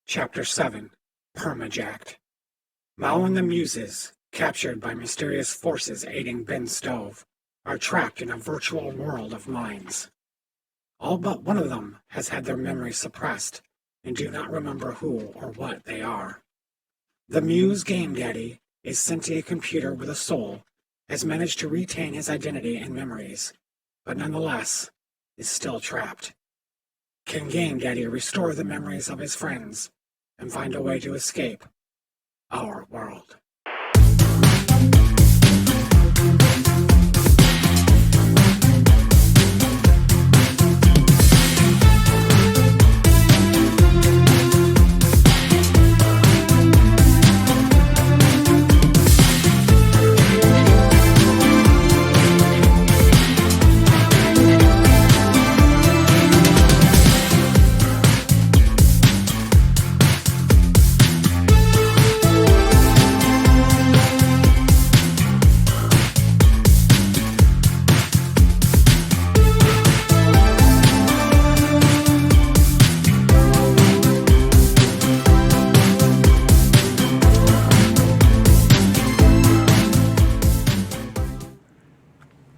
Chapter 7, Permajacked. Mao and the Muses, captured by mysterious forces aiding Ben Stove, are trapped in a virtual world of minds. All but one of them has had their memories suppressed and do not remember who or what they are. The Muse Game Daddy, a sentient computer with a soul, has managed to retain his identity and memories, but nonetheless is still trapped. Can Game Daddy restore the memories of his friends and find a way to escape our world?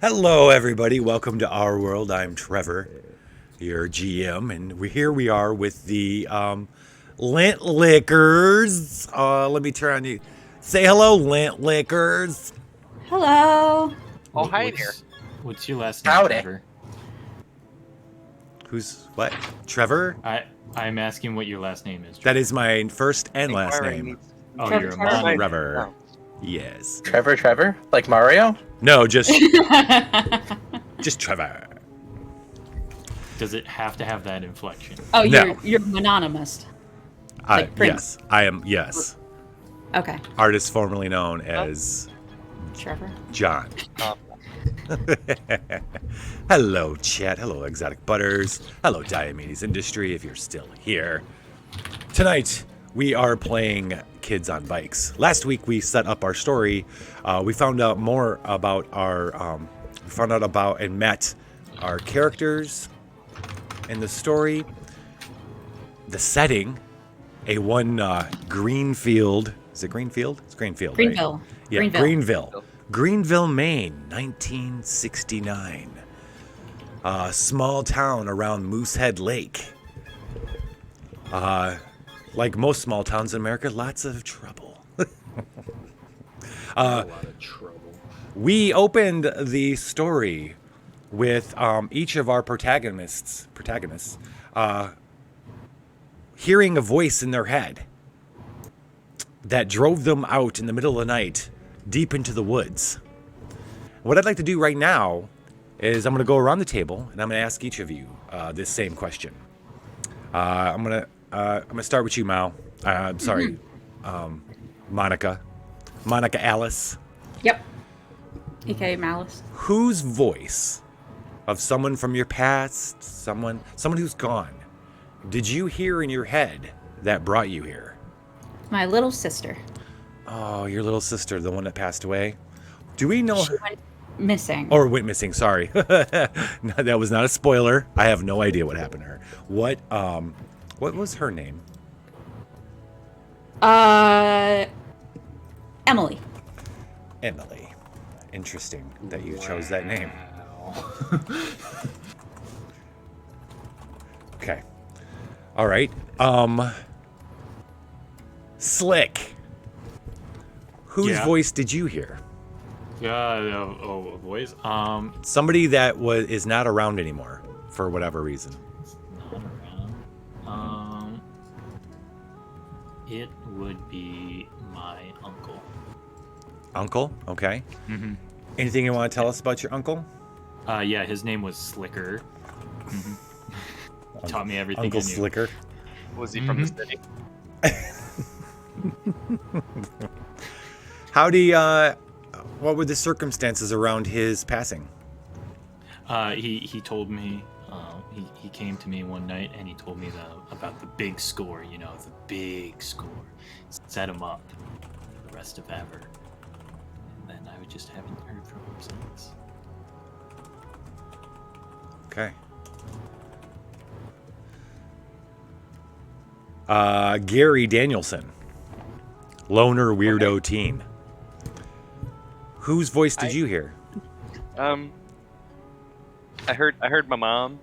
Hello, everybody. Welcome to Our World. I'm Trevor, your GM, and here we are with the Lint Lickers. Let me turn on you. Say hello, Lint Lickers. Hello. Oh, hi there. What's your last name, Howdy. Trevor? Who's what? Trevor? I'm asking what your last name is. That is my first and last name. Oh, Trevor, you're a Trevor. mom. Trevor. Yes. Trevor? Like Mario? No, just Trevor. Does it have to have that inflection? Oh, No. you're anonymous. Like Prince. Yes, I am. Yes, Okay. artist formerly known as Trevor. John. Hello, chat. Hello, Exotic Butters. Hello, Diomedes Industry, if you're still here. Tonight, we are playing Kids on Bikes. Last week, we set up our story. We found out more about we found out about and met our characters in the story. The setting, Greenfield. Is it Greenfield? It's Greenfield, right? Greenville. Yeah, Greenville, Maine, 1969. A small town around Moosehead Lake. Like most small towns in America, lots of trouble. A lot of trouble. We opened the story with each of our protagonists hearing a voice in their head that drove them out in the middle of the night deep into the woods. What I'd like to do right now is I'm going to go around the table and I'm going to ask each of you this same question. I'm going to start with you, Mao. I'm sorry, Monica Alice. Yep. AKA Malice. Whose voice of someone from your past, someone who's gone, did you hear in your head that brought you here? My little sister. Oh, your little sister, the one that passed away. Do we know She her? went missing. Or went missing, sorry. No, that was not a spoiler. I have no idea what happened to her. What was her name? Emily. Emily. Interesting that you chose that name. Okay. All right. Slick. Whose Yeah. voice did you hear? A voice. Somebody that is not around anymore for whatever reason. Not around. It would be my uncle. Uncle? Okay. Mm-hmm. Anything you want to tell us about your uncle? Yeah, his name was Slicker. Taught me everything Uncle I knew. Slicker. Was he from the city? What were the circumstances around his passing? He told me. He came to me one night and he told me about the big score. You know, the big score. Set him up for the rest of ever. And then I just haven't heard from him since. Okay. Gary Danielson. Loner weirdo teen. Whose voice did you hear? I heard my mom.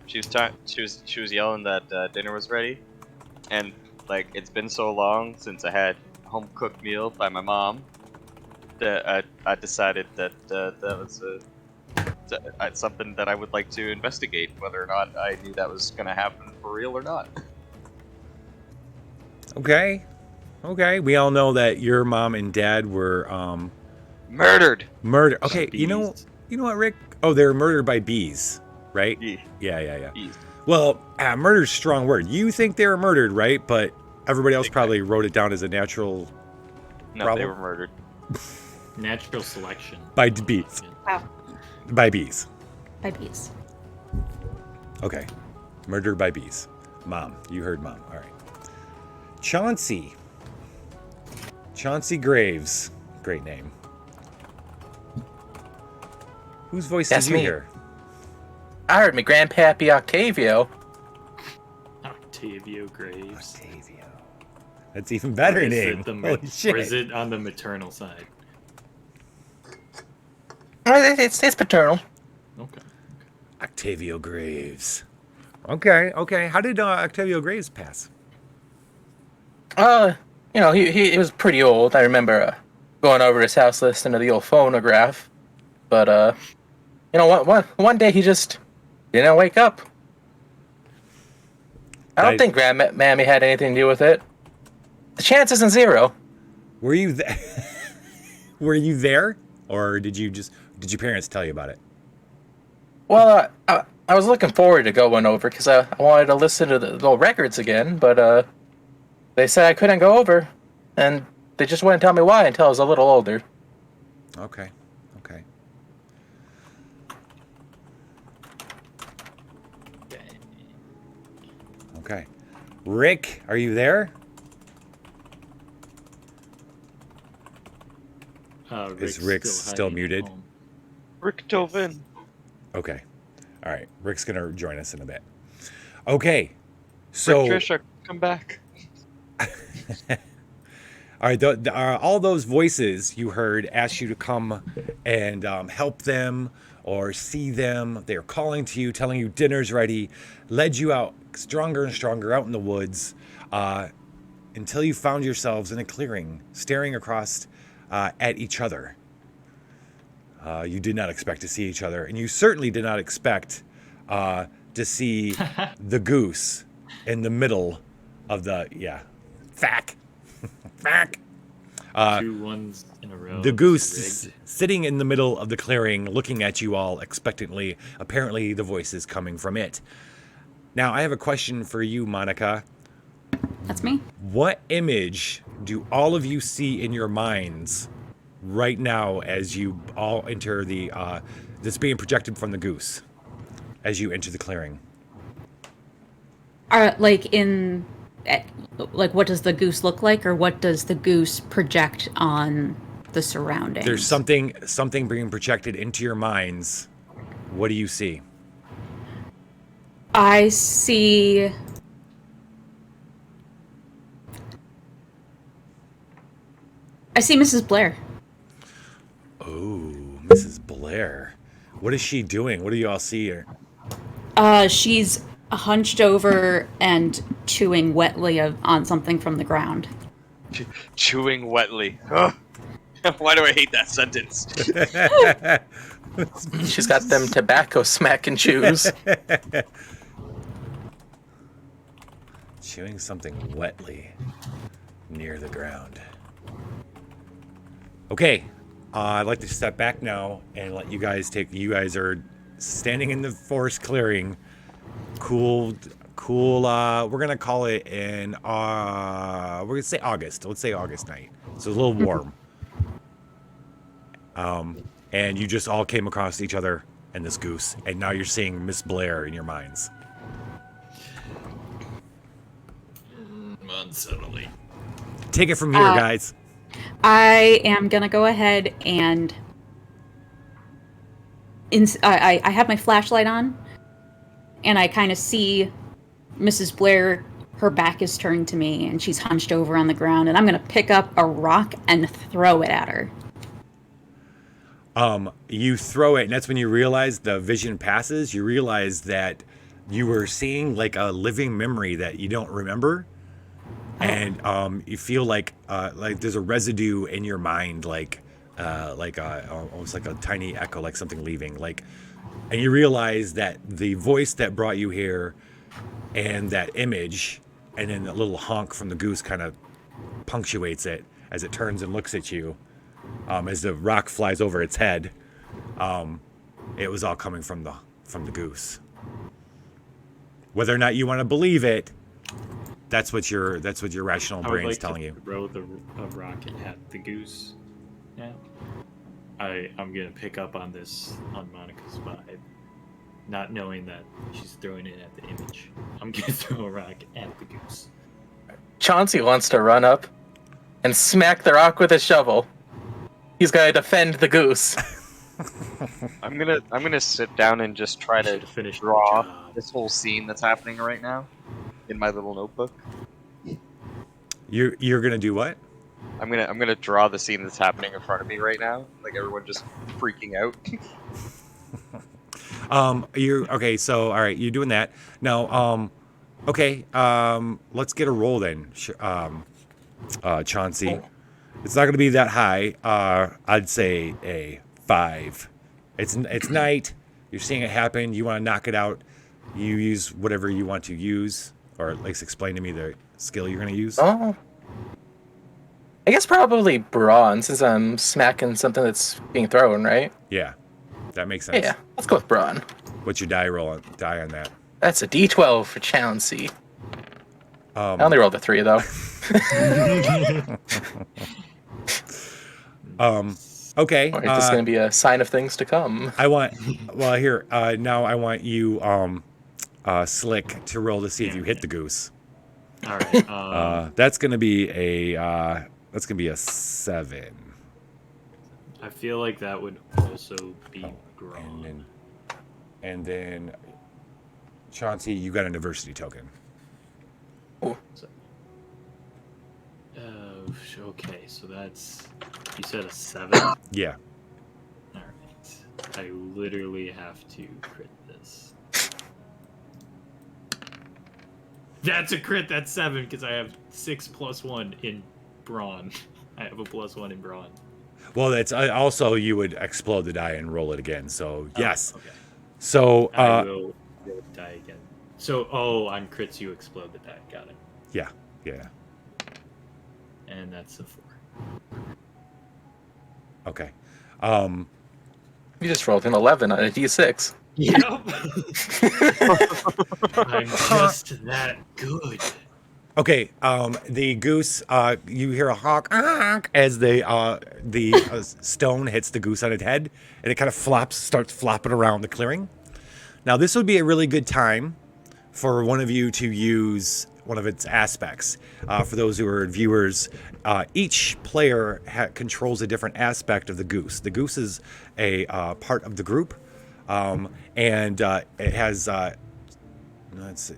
She was yelling that dinner was ready, and like it's been so long since I had a home cooked meal by my mom that I decided that that was something that I would like to investigate, whether or not I knew that was going to happen for real or not. Okay. We all know that your mom and dad were Murdered. murdered. Okay, you know Bees. what, Rick? Oh, they were murdered by bees, right? Yeah. Well, murder's a strong word. You think they were murdered, right? But everybody else probably wrote it down as a natural No, problem? they were murdered. Natural selection. By bees. Wow. By bees. By bees. Okay. Murdered by bees. Mom. You heard mom. All right. Chauncey Graves. Great name. Whose voice That's did you me. hear? I heard my grandpappy Octavio. Octavio Graves. Octavio. That's even better Or is name. it the Holy shit. Or is it on the maternal side? It's paternal. Okay. Octavio Graves. Okay. How did Octavio Graves pass? He was pretty old. I remember going over his house listening to the old phonograph. But one day he just didn't wake up. I don't think Grandmammy had anything to do with it. The chance isn't zero. Were you there? Were you there, or did your parents tell you about it? Well, I was looking forward to going over because I wanted to listen to the old records again, but they said I couldn't go over, and they just wouldn't tell me why until I was a little older. Okay. Okay. Rick, are you there? Is Rick still hiding at muted? home. Rick Tovin. Okay. All right. Rick's going to join us in a bit. Okay. So, Rick Trisha, come back. all right. All those voices you heard asked you to come and help them or see them. They are calling to you, telling you dinner's ready, led you out stronger and stronger out in the woods until you found yourselves in a clearing, staring across at each other. You did not expect to see each other, and you certainly did not expect to see the goose in the middle of the fact. 2 ones in a row. The It's goose rigged. sitting in the middle of the clearing, looking at you all expectantly. Apparently, the voice is coming from it. Now, I have a question for you, Monica. That's me. What image do all of you see in your minds right now as you all enter the that's being projected from the goose as you enter the clearing? What does the goose look like, or what does the goose project on the surroundings? There's something being projected into your minds. What do you see? I see. I see Mrs. Blair. Oh, Mrs. Blair. What is she doing? What do you all see here? She's hunched over and chewing wetly on something from the ground. Chewing wetly. Ugh. Why do I hate that sentence? She's got them tobacco smacking chews. Chewing something wetly near the ground. Okay, I'd like to step back now and let you guys take. You guys are standing in the forest clearing. Cool. We're gonna call it we're gonna say August. Let's say August night. So it's a little warm. And you just all came across each other and this goose, and now you're seeing Miss Blair in your minds. Unsettling. Take it from here, guys. I am gonna go ahead and I have my flashlight on, and I kind of see Mrs. Blair her back is turned to me and she's hunched over on the ground, and I'm going to pick up a rock and throw it at her. You throw it, and that's when you realize the vision passes. You realize that you were seeing like a living memory that you don't remember, and you feel like there's a residue in your mind, almost like a tiny echo, like something leaving, and you realize that the voice that brought you here, and that image, and then the little honk from the goose kind of punctuates it as it turns and looks at you. As the rock flies over its head, it was all coming from the goose. Whether or not you want to believe it, that's what your rational brain's telling you. Throw a rocket at the goose. Yeah. I'm gonna pick up on Monica's vibe, not knowing that she's throwing it at the image. I'm gonna throw a rock at the goose. Chauncey wants to run up and smack the rock with a shovel. He's gonna defend the goose. I'm gonna sit down and just try to finish draw this whole scene that's happening right now in my little notebook. You're gonna do what? I'm gonna draw the scene that's happening in front of me right now, like everyone just freaking out. Okay, so all right, you're doing that now. Okay, let's get a roll then, Chauncey. It's not going to be that high. I'd say a 5. It's night. You're seeing it happen. You want to knock it out. You use whatever you want to use, or at least explain to me the skill you're going to use. Oh, I guess probably brawn, since I'm smacking something that's being thrown, right? Yeah, that makes sense. Yeah, let's go with brawn. What's your die on that? That's a D12 for Chauncey. I only rolled a 3 though. Okay. Or is this going to be a sign of things to come? Now I want you, Slick, to roll to see if you hit the goose. All right. That's gonna be a 7. I feel like that would also be drawn. And then Chauncey, you got a diversity token. Okay, so that's, you said a 7? Yeah. Alright. I literally have to crit this. That's a crit, that's 7, because I have 6 plus 1 in brawn. I have a plus 1 in brawn. Well, that's also, you would explode the die and roll it again, so yes. Okay. So, I will roll the die again. So, on crits you explode the die, got it. Yeah. And that's a 4. Okay. You just rolled an 11 on a D6. Yep. I'm just that good. Okay. The goose. You hear a honk as the stone hits the goose on its head, and it kind of starts flopping around the clearing. Now, this would be a really good time for one of you to use one of its aspects. For those who are viewers, each player controls a different aspect of the goose. The goose is a part of the group, and it has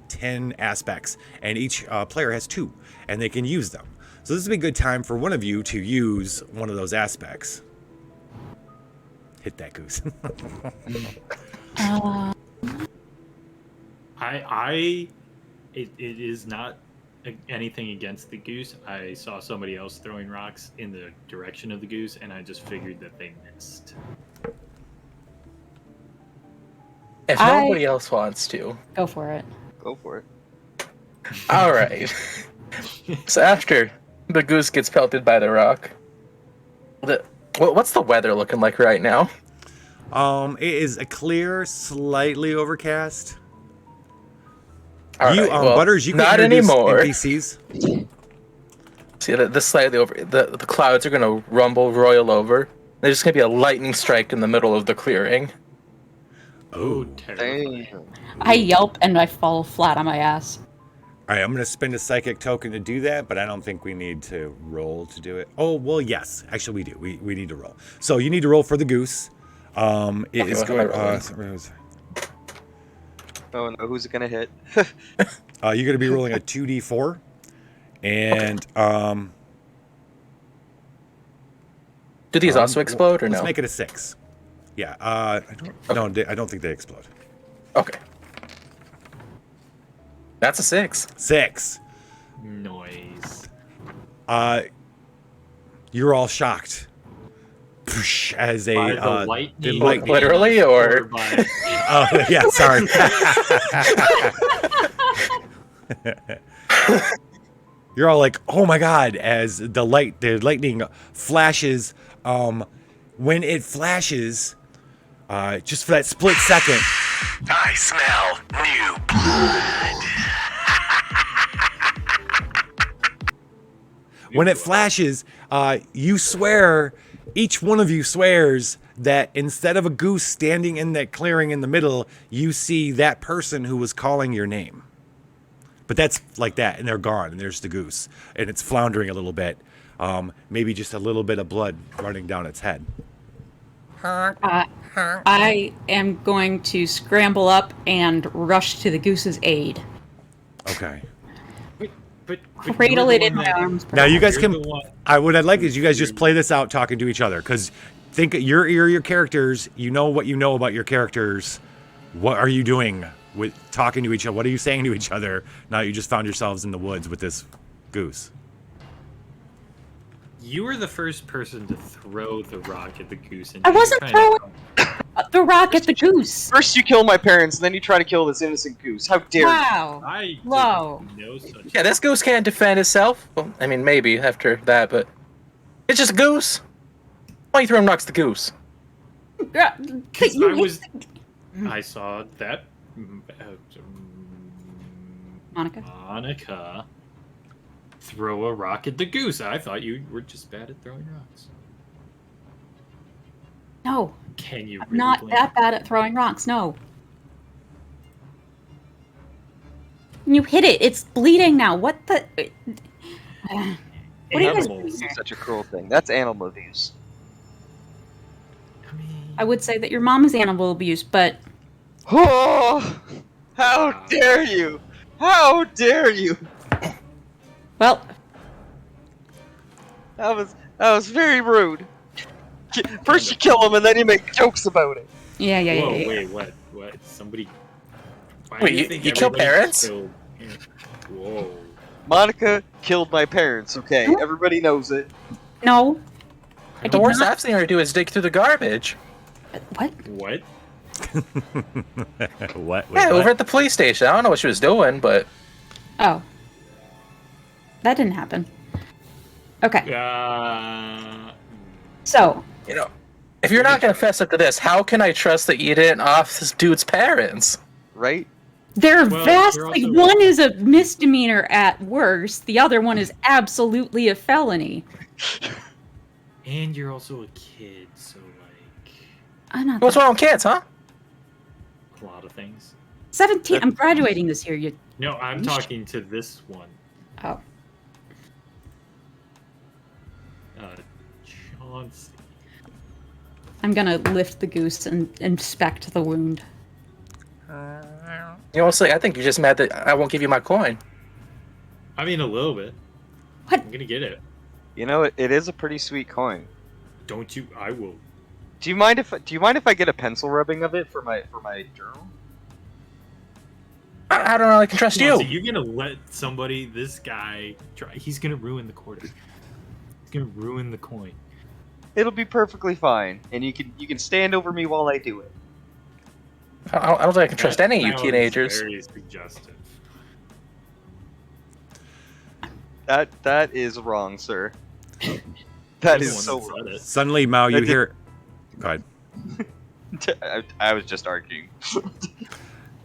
10 aspects, and each player has 2, and they can use them. So this would be a good time for one of you to use one of those aspects. Hit that goose. It is not anything against the goose. I saw somebody else throwing rocks in the direction of the goose, and I just figured that they missed. If nobody else wants to. Go for it. Go for it. All right. So after the goose gets pelted by the rock, what's the weather looking like right now? It is a clear, slightly overcast. All right, Butters, you can not introduce anymore. NPCs. See, the slightly over, the clouds are going to roil over. There's just going to be a lightning strike in the middle of the clearing. Oh, terrible. I yelp and I fall flat on my ass. All right, I'm going to spend a psychic token to do that, but I don't think we need to roll to do it. Oh, well, yes. Actually, we do. We need to roll. So you need to roll for the goose. It is going... Oh no, who's it gonna hit? You're going to be rolling a 2d4. And Do these also explode or let's no? make it a 6. Yeah. I don't think they explode. Okay. That's a 6. 6. Noise. You're all shocked. As a By the lightning? the lightning. Literally, or by... Oh yeah, sorry. You're all like, "Oh my god!" As the lightning flashes. When it flashes, just for that split second, I smell new blood. when it flashes, you swear, each one of you swears that instead of a goose standing in that clearing in the middle, you see that person who was calling your name. But that's like that, and they're gone, and there's the goose, and it's floundering a little bit. Maybe just a little bit of blood running down its head. I am going to scramble up and rush to the goose's aid. Okay. But Cradle it in my arms. Now you guys You're can. the one- What I'd like is you guys just play this out, talking to each other, because think you're your characters. You know what you know about your characters. What are you doing with talking to each other? What are you saying to each other? Now you just found yourselves in the woods with this goose. You were the first person to throw the rock at the goose. And I you're wasn't trying throwing to- the rock at the goose. First you kill my parents, and then you try to kill this innocent goose. How dare you? Wow. I Whoa. didn't know such. yeah, this goose can't defend itself. Well, I mean, maybe after that, but it's just a goose. Why you throwing rocks at the goose? Yeah, but you hit I saw that Monica. Monica throw a rock at the goose. I thought you were just bad at throwing rocks. No, Can you? I'm Really not blame that bad at throwing rocks. No. You hit it. It's bleeding now. What the? What are you guys Animals. doing here? Such a cruel thing. That's animal abuse. I mean, I would say that your mom is animal abuse, but Oh! How dare you! How dare you! well, That was very rude. First you kill him, and then you make jokes about it. yeah. whoa, wait, what? Somebody. Why Wait, do you- think you kill everybody parents? killed- Whoa. Monica killed my parents, okay? Everybody knows it. no. I The did worst not. I've seen her do is dig through the garbage. What? What? What? Wait, Yeah, what? over at the police station. I don't know what she was doing, but Oh, that didn't happen. Okay, so you know, if you're not gonna fess up to this, how can I trust that you didn't off this dude's parents? Right? they're Well, vastly. you're also- One is a misdemeanor at worst. The other one is absolutely a felony. And you're also a kid, so like I'm not What's wrong with kids, huh? a lot of things. 17. I'm graduating this year. You. No, I'm talking to this one. Oh, Chauncey. I'm gonna lift the goose and inspect the wound. You know, I think you're just mad that I won't give you my coin. I mean, a little bit. What? I'm gonna get it. You know, it is a pretty sweet coin. Don't you? I will. Do you mind if I get a pencil rubbing of it for my journal? I don't know. I can trust Chauncey, you. you're gonna let somebody, this guy, try. He's gonna ruin the quarter. He's gonna ruin the coin. It'll be perfectly fine, and you can stand over me while I do it. I don't think I can trust any of you That teenagers. was very suggestive. That is wrong, sir. You're That the is one so that wrong. said it. Suddenly, Mao, you That did- hear. Go ahead. I was just arguing,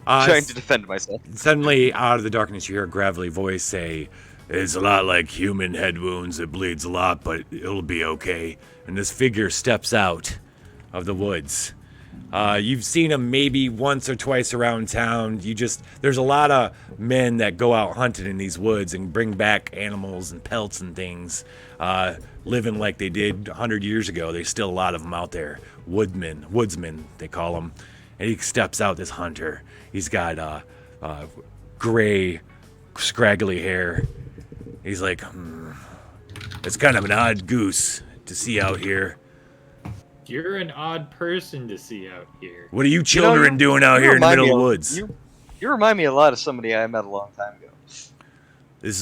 Uh, trying to defend myself. Suddenly, out of the darkness, you hear a gravelly voice say, "It's a lot like human head wounds. It bleeds a lot, but it'll be okay." And this figure steps out of the woods. You've seen him maybe once or twice around town. There's a lot of men that go out hunting in these woods and bring back animals and pelts and things, living like they did 100 years ago. There's still a lot of them out there. Woodsmen, they call them. And he steps out, this hunter. He's got gray, scraggly hair. He's like, it's kind of an odd goose to see out here. You're an odd person to see out here. What are you children doing out here in the middle of the woods? You remind me a lot of somebody I met a long time ago.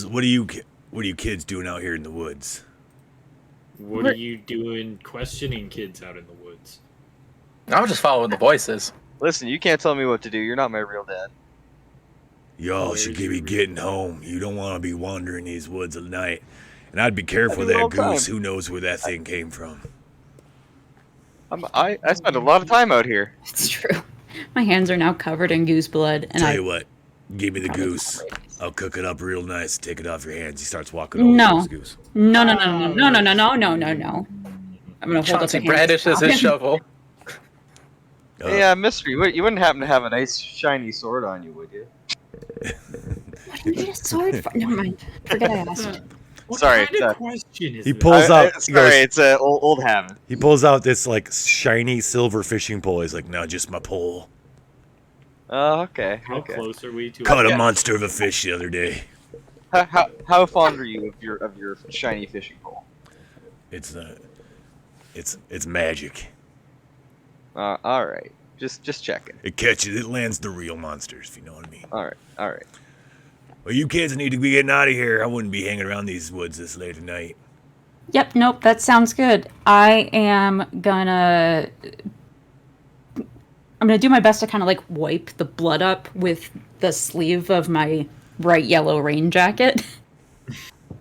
What are you kids doing out here in the woods? What are you doing questioning kids out in the woods? I was just following the voices. Listen, you can't tell me what to do. You're not my real dad. Y'all should be getting home. You don't want to be wandering these woods at night. And I'd be careful of that goose. Who knows where that thing came from? I spent a lot of time out here. It's true. My hands are now covered in goose blood, and Tell you what, give me the goose. I'll cook it up real nice. Take it off your hands. He starts walking over to his goose. No. I'm gonna hold up Chauncey the hands. brandishes his shovel. Yeah, mystery. You wouldn't happen to have a nice shiny sword on you, would you? What do you need a sword for? Never mind. Forget I asked. Sorry. What kind of question is He that? pulls out. It's an old habit. He pulls out this like shiny silver fishing pole. He's like, "No, just my pole. Oh, okay. How Okay. close are we to Caught a monster of a fish the other day. How fond are you of your shiny fishing pole? It's magic. All right. Just checking. It catches. It lands the real monsters. If you know what I mean. All right. Well, you kids need to be getting out of here. I wouldn't be hanging around these woods this late at night. Yep, nope, that sounds good. I'm gonna do my best to kind of like wipe the blood up with the sleeve of my bright yellow rain jacket.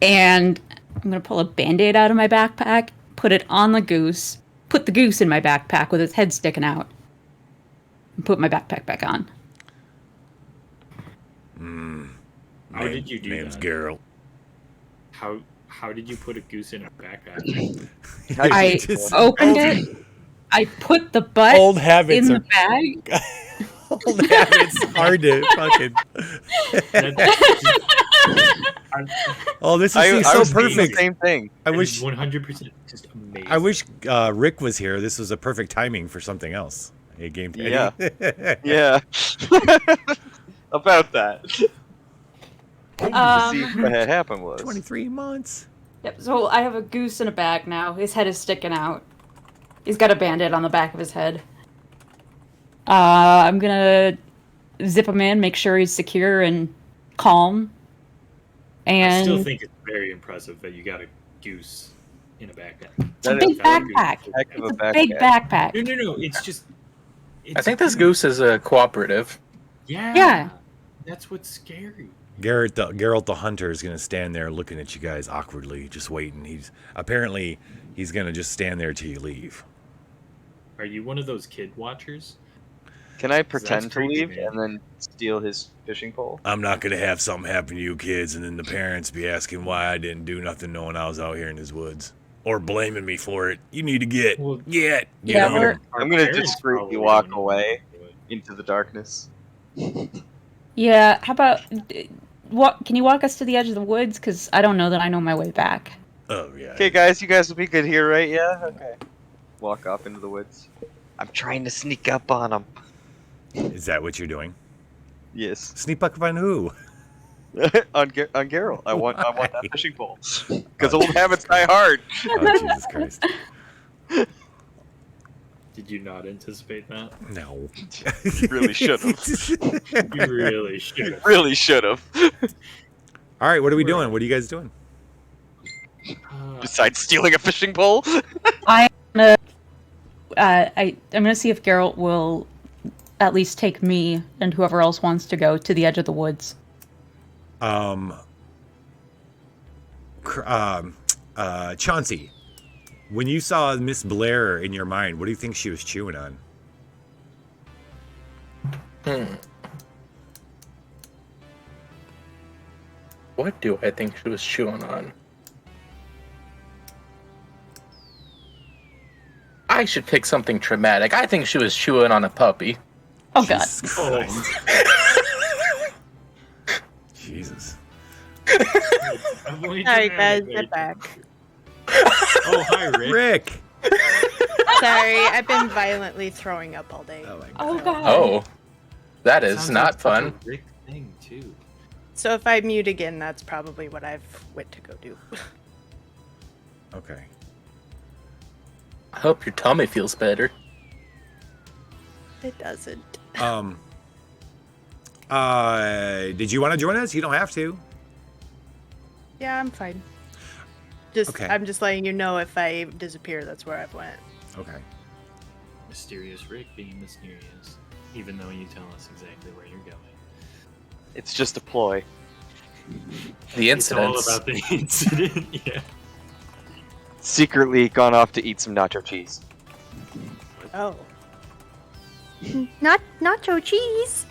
And I'm gonna pull a Band-Aid out of my backpack, put it on the goose, put the goose in my backpack with its head sticking out, and put my backpack back on. How did you do Name's that? Geralt. How did you put a goose in a backpack? I opened it. I put the butt Old habits in are the bag. old habits. Hard to fucking. Oh, this is I so was thinking perfect. the same thing. I wish 100% just amazing. I wish Rick was here. This was a perfect timing for something else. A game. Yeah. Yeah. About that. To see what had happened was 23 months. Yep, so I have a goose in a bag now. His head is sticking out. He's got a Band-Aid on the back of his head. I'm gonna zip him in, make sure he's secure and calm. And I still think it's very impressive that you got a goose in a backpack. it's a big backpack. heck of It's a a big backpack. backpack. No. It's just. I think this goose is a cooperative. Yeah. That's what's scary. Geralt the hunter is gonna stand there looking at you guys awkwardly, just waiting. He's gonna just stand there till you leave. Are you one of those kid watchers? Can I pretend to creepy, leave man. and then steal his fishing pole? I'm not gonna have something happen to you kids, and then the parents be asking why I didn't do nothing, knowing I was out here in these woods, or blaming me for it. You need to get. Well, You yeah, know? we're- I'm gonna parents discreetly probably walk don't know away how to do it. into the darkness. Yeah, how about can you walk us to the edge of the woods? Because I don't know that I know my way back. Oh yeah. Okay, guys, you guys will be good here, right? Yeah. Okay. Walk off into the woods. I'm trying to sneak up on him. Is that what you're doing? Yes. Sneak up on who? on Geralt. I want that fishing pole. Because old habits die hard. Oh Jesus Christ. Did you not anticipate that? No. You really should have. You really should have. Really should have. All right, what are we doing? What are you guys doing? Besides stealing a fishing pole. I'm gonna see if Geralt will at least take me and whoever else wants to go to the edge of the woods. Chauncey, when you saw Miss Blair in your mind, what do you think she was chewing on? What do I think she was chewing on? I should pick something traumatic. I think she was chewing on a puppy. Oh god. Jesus Christ. Jesus. Alright Alright, guys, get back. Oh, hi, Rick. Rick! Sorry, I've been violently throwing up all day. Oh my god. Oh god. Oh, that is Sounds not like fun. such a Rick thing too. So if I mute again, that's probably what I've went to go do. Okay. I hope your tummy feels better. It doesn't. Did you want to join us? You don't have to. Yeah, I'm fine. Just Okay. I'm just letting you know if I disappear, that's where I've went. Okay. Mysterious Rick being mysterious, even though you tell us exactly where you're going. It's just a ploy. The It's all incidents. about the incident. Yeah. Secretly gone off to eat some nacho cheese. Oh. Not nacho cheese.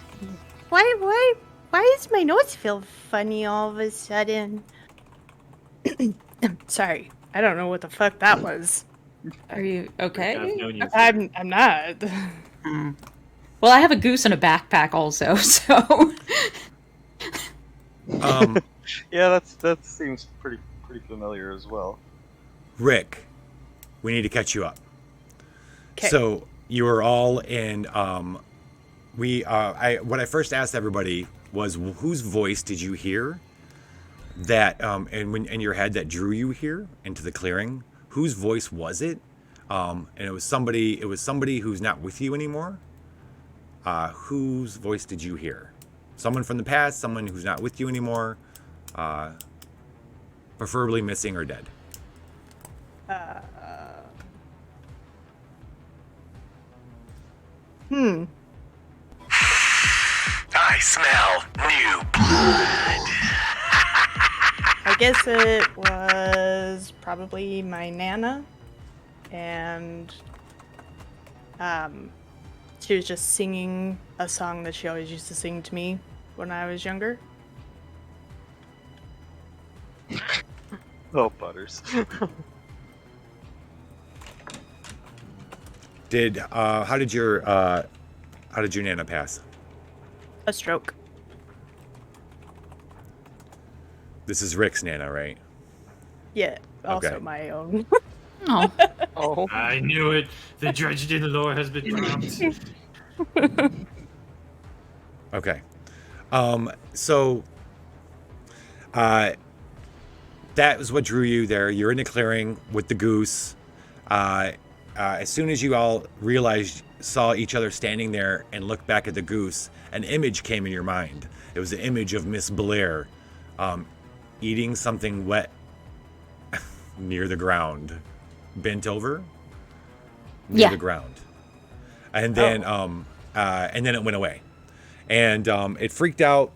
Why does my nose feel funny all of a sudden? Sorry, I don't know what the fuck that was. Are you I've okay? known you for- I'm not. Well, I have a goose and a backpack also, so Yeah, that seems pretty familiar as well. Rick, we need to catch you up. 'Kay. So you were all in. What I first asked everybody was, whose voice did you hear? That and when in your head that drew you here into the clearing. Whose voice was it? And it was somebody. It was somebody who's not with you anymore. Whose voice did you hear? Someone from the past. Someone who's not with you anymore. Preferably missing or dead. I smell new blood. I guess it was probably my Nana, and she was just singing a song that she always used to sing to me when I was younger. Oh, Butters. How did your Nana pass? A stroke. This is Rick's Nana, right? Yeah, also Okay. my own. oh, Oh. I knew it. The dredged in the lore has been dropped. Okay. So that was what drew you there. You're in the clearing with the goose. As soon as you all saw each other standing there and looked back at the goose, an image came in your mind. It was the image of Miss Blair eating something wet near the ground, bent over near Yeah. the ground, and then it went away, and it freaked out.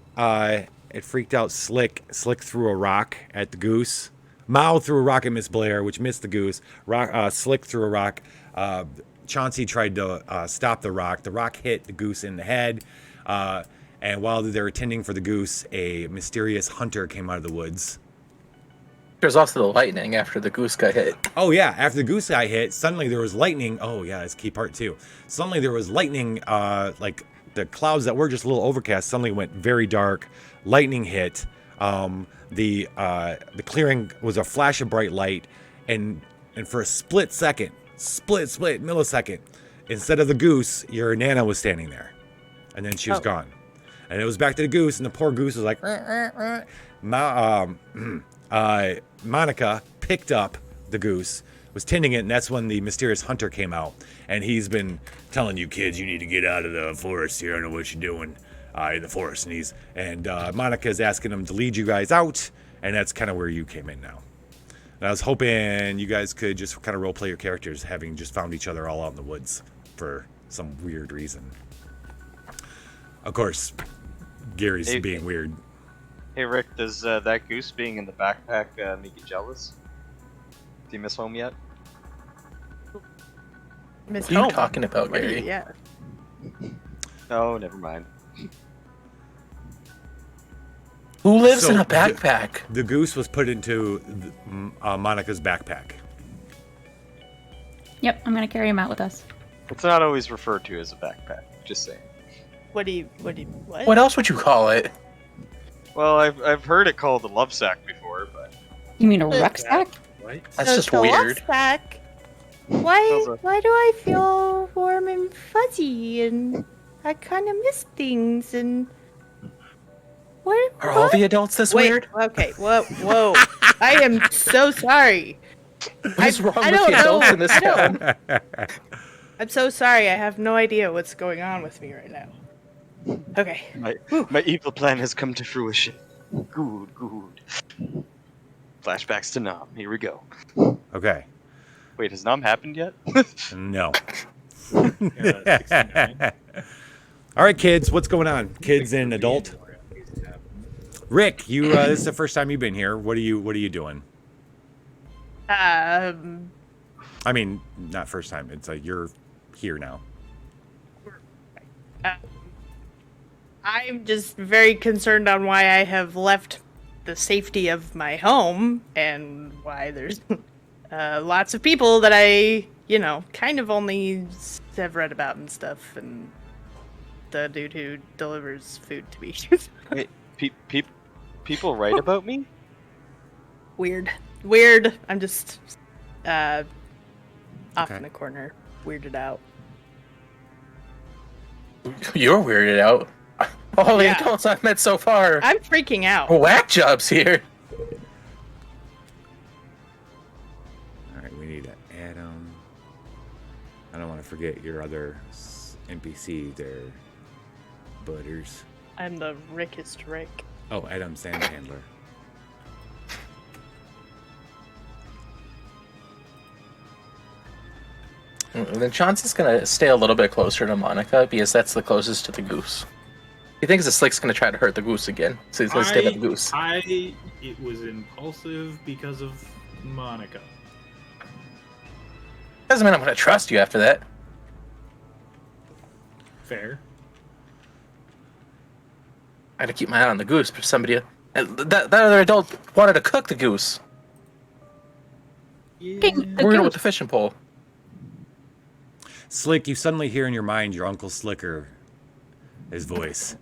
Slick threw a rock at the goose. Mao threw a rock at Miss Blair, which missed the goose. Slick threw a rock. Chauncey tried to stop the rock. The rock hit the goose in the head. And while they were tending for the goose, a mysterious hunter came out of the woods. There's also the lightning after the goose got hit. Oh yeah, after the goose got hit, suddenly there was lightning. Oh yeah, that's a key part too. Suddenly there was lightning, like the clouds that were just a little overcast suddenly went very dark. Lightning hit. The clearing was a flash of bright light, and for a split millisecond, instead of the goose, your Nana was standing there, and then she was gone, and it was back to the goose, and the poor goose was like, Monica picked up the goose, was tending it, and that's when the mysterious hunter came out, and he's been telling you kids you need to get out of the forest here. I don't know what you're doing in the forest, and Monica's asking him to lead you guys out, and that's kind of where you came in now. And I was hoping you guys could just kind of roleplay your characters, having just found each other all out in the woods for some weird reason. Of course, Gary's being weird. Hey Rick, does that goose being in the backpack make you jealous? Do you miss home yet? Miss What are you Home. talking about, What do you- Gary? Yeah. Oh, never mind. Who lives So, in a backpack? The goose was put into Monica's backpack. yep. I'm gonna carry him out with us. It's not always referred to as a backpack. Just saying. What? What else would you call it? Well, I've heard it called a love sack before, but You mean a rucksack? What? That's just weird. Back. Why do I feel warm and fuzzy and I kind of miss things and what? Are all the adults this Wait, weird? okay, whoa. I am so sorry. What is wrong I with don't the adults know. in this town? I'm so sorry. I have no idea what's going on with me right now. Okay. My evil plan has come to fruition. Good. Flashbacks to Nam. Here we go. Okay. Wait, has Nam happened yet? No. 69. All right, kids, what's going on? Kids and adult. Rick, you this is the first time you've been here. What are you doing? I mean, not first time. It's like you're here now. I'm just very concerned on why I have left the safety of my home and why there's lots of people that I, kind of only have read about and stuff, and the dude who delivers food to me. Wait, people write about me? Weird. I'm just off Okay. in the corner, weirded out. You're weirded out. All the Yeah. adults I've met so far. I'm freaking out. Whack jobs here. All right, we need to add I don't want to forget your other NPC there, Butters. I'm the Rickest Rick. Oh, Adam Sandhandler. And then Chauncey's gonna stay a little bit closer to Monica because that's the closest to the goose. He thinks the slick's gonna try to hurt the goose again, so he's gonna stay by the goose. It was impulsive because of Monica. Doesn't mean I'm gonna trust you after that. Fair. I gotta keep my eye on the goose, but somebody, that other adult wanted to cook the goose. Okay, We're gonna with the fishing pole. Slick, you suddenly hear in your mind your Uncle Slicker, his voice.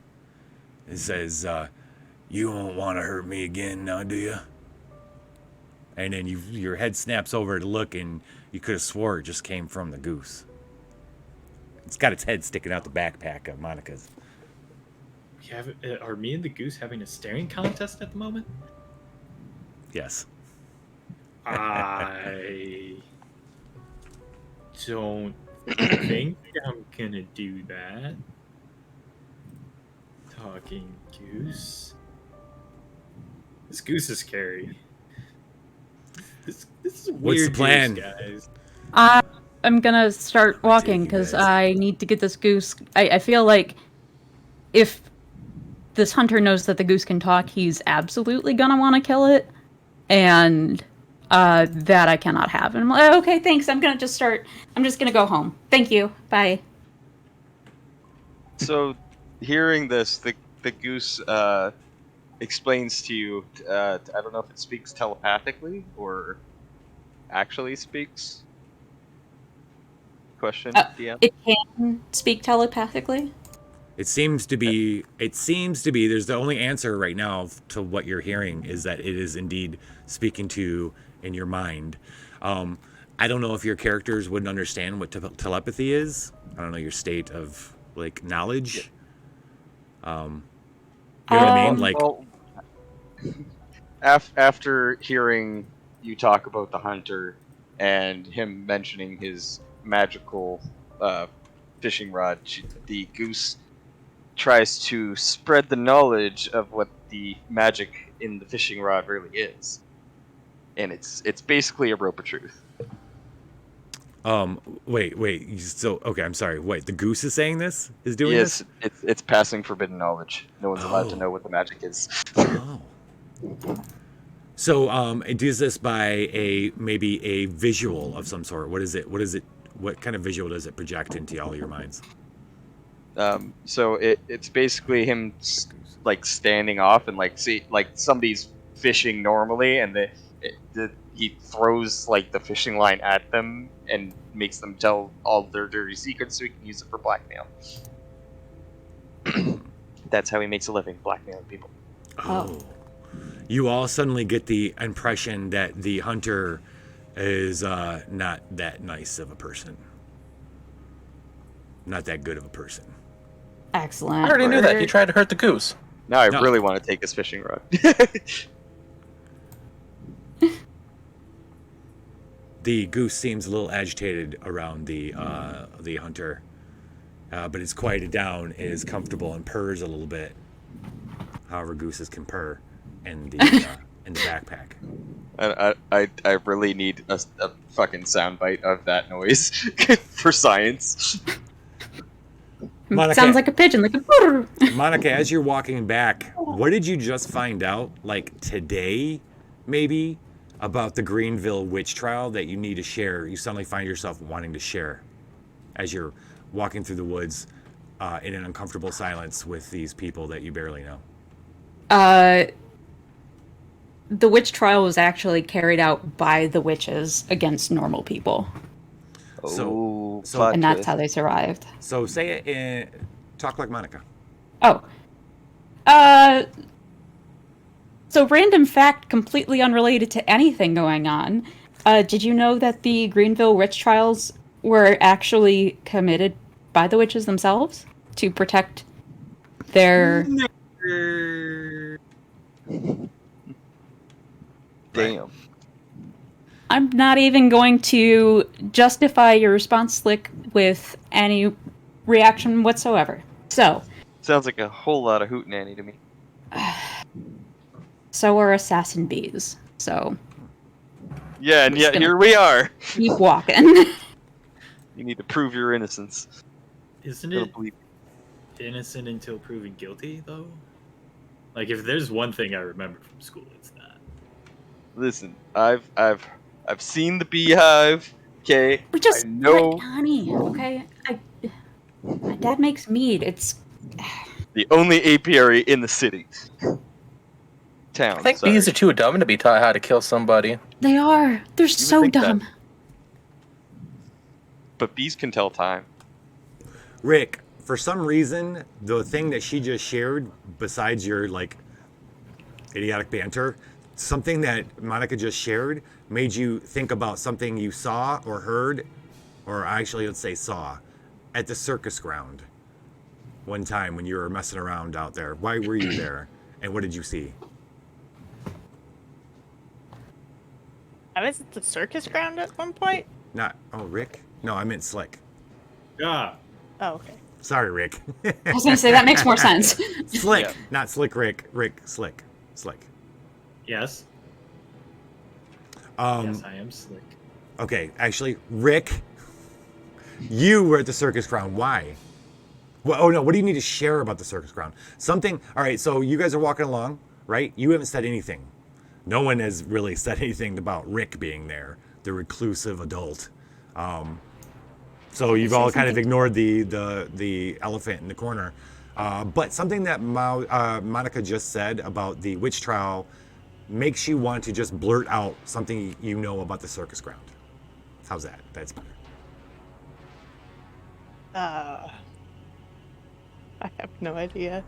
It says, "You won't want to hurt me again, now, do you?" And then your head snaps over to look, and you could have swore it just came from the goose. It's got its head sticking out the backpack of Monica's. Are me and the goose having a staring contest at the moment? Yes. I don't think I'm gonna do that. Talking goose. This goose is scary. This is a What's the weird plan? goose, guys. I'm gonna start walking because I need to get this goose. I feel like if this hunter knows that the goose can talk, he's absolutely gonna want to kill it, and that I cannot have. And I'm like, okay, thanks. I'm just gonna go home. Thank you. Bye. So, hearing this, the goose explains to you. I don't know if it speaks telepathically or actually speaks. Question, DM. It can speak telepathically. It seems to be. There's the only answer right now to what you're hearing is that it is indeed speaking to you in your mind. I don't know if your characters wouldn't understand what telepathy is. I don't know your state of knowledge. You know what I mean? Like, Well, after hearing you talk about the hunter and him mentioning his magical fishing rod, the goose tries to spread the knowledge of what the magic in the fishing rod really is, and it's basically a rope of truth. wait. So, okay, I'm sorry. Wait, the goose is saying this? Is doing Yes, this? it's passing forbidden knowledge. No one's allowed to Oh. know what the magic is. Oh. So, it does this by maybe a visual of some sort. What is it? What kind of visual does it project into all your minds? So it's basically him standing off and see somebody's fishing normally, and he throws the fishing line at them and makes them tell all their dirty secrets so he can use it for blackmail. That's how he makes a living, blackmailing people. Oh. You all suddenly get the impression that the hunter is not that nice of a person. Not that good of a person. Excellent. I already knew that. He We're- tried to hurt the goose. Now I No. really want to take his fishing rod. The goose seems a little agitated around the hunter, but it's quieted down, is comfortable, and purrs a little bit. However, gooses can purr in the backpack. I really need a fucking soundbite of that noise for science. Monica, Sounds like a pigeon, like a. Monica, as you're walking back, what did you just find out, like today, maybe, about the Greenville witch trial that you need to share? You suddenly find yourself wanting to share as you're walking through the woods in an uncomfortable silence with these people that you barely know. The witch trial was actually carried out by the witches against normal people, So and that's how they survived. So say it in talk like Monica. Oh. So random fact completely unrelated to anything going on. Did you know that the Greenville witch trials were actually committed by the witches themselves to protect their... Damn. I'm not even going to justify your response, Slick, with any reaction whatsoever. So, Sounds like a whole lot of hootenanny to me. so are assassin bees. So, Yeah, and Just yet gonna- here we are. keep walking. You need to prove your innocence. Isn't Don't it believe- innocent until proven guilty, though? Like, if there's one thing I remember from school, it's that. Listen, I've seen the beehive. Okay, We're just I know honey, okay? My dad makes mead. It's the only apiary in the city. Town. I think sorry. bees are too dumb to be taught how to kill somebody. they are. They're so think that. dumb. But bees can tell time. Rick, for some reason, the thing that she just shared, besides your like idiotic banter, something that Monica just shared made you think about something you saw or heard, or actually let's say saw, at the circus ground one time when you were messing around out there. Why were you there? And what did you see? I was at the circus ground at one point. Rick? No, I meant Slick. Yeah. Oh, okay. Sorry, Rick. I was gonna say that makes more sense. Slick, Yeah. not Slick Rick. Rick, Slick. Slick. Yes. Um, Yes, I am slick. Okay, actually, Rick, you were at the circus ground. Why? Well, oh no, what do you need to share about the circus ground? Something, all right, so you guys are walking along, right? You haven't said anything. No one has really said anything about Rick being there, the reclusive adult. So you've all kind of ignored the elephant in the corner. But something that Monica just said about the witch trial makes you want to just blurt out something you know about the circus ground. How's that? That's better. I have no idea.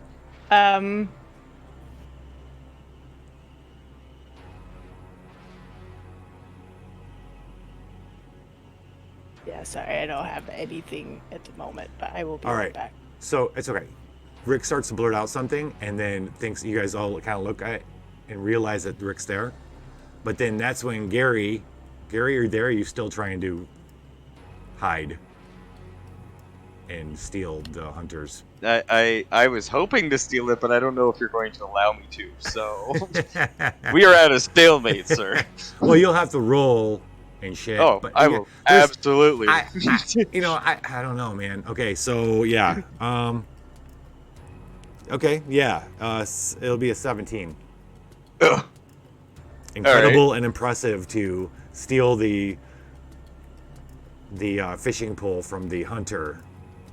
Yeah, sorry, I don't have anything at the moment, but I will be All right right. back. So it's okay. Rick starts to blurt out something and then thinks you guys all kind of look at it and realize that Rick's there. But then that's when Gary, are you there? Are you still trying to hide and steal the hunters? I was hoping to steal it, but I don't know if you're going to allow me to. So we are at a stalemate, sir. Well, you'll have to roll and shit. Oh, but I yeah, will there's- absolutely. I don't know, man. Okay, so yeah. Okay, yeah. It'll be a 17. Ugh. Incredible and impressive to steal the fishing pole from the hunter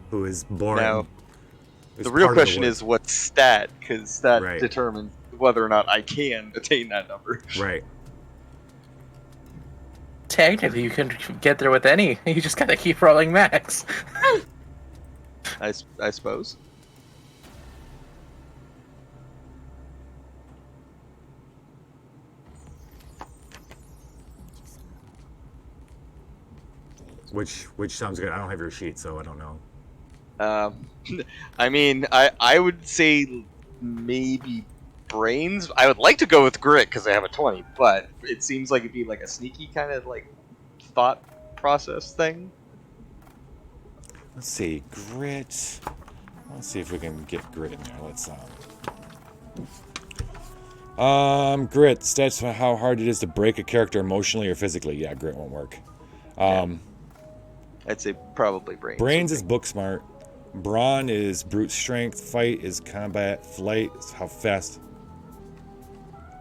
who is born. Now, is the real part of question wood. is what's stat, because that Right. determines whether or not I can attain that number. Right. Technically, you can get there with any. You just gotta keep rolling max. I suppose. Which sounds good. I don't have your sheet, so I don't know. I mean, I would say maybe brains. I would like to go with grit because I have a 20, but it seems like it'd be like a sneaky kind of like thought process thing. Let's see, grit. Let's see if we can get grit in there. Let's grit stats for how hard it is to break a character emotionally or physically. Yeah, grit won't work. I'd say probably brains. Brains is book smart. Brawn is brute strength. Fight is combat. Flight is how fast.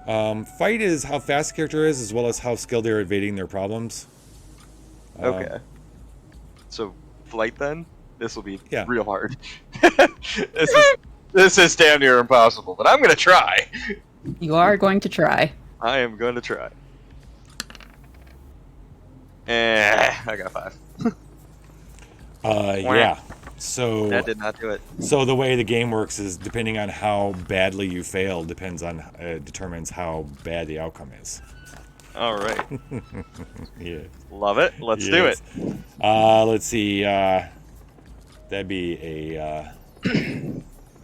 Fight is how fast the character is, as well as how skilled they are evading their problems. Okay. So flight then. This will be Yeah. real hard. This is damn near impossible, but I'm gonna try. You are going to try. I am going to try. I got 5. Yeah. So That did not do it. So the way the game works is depending on how badly you fail determines how bad the outcome is. All right. Yeah. Love it. Let's do it. Let's see. That'd be a. I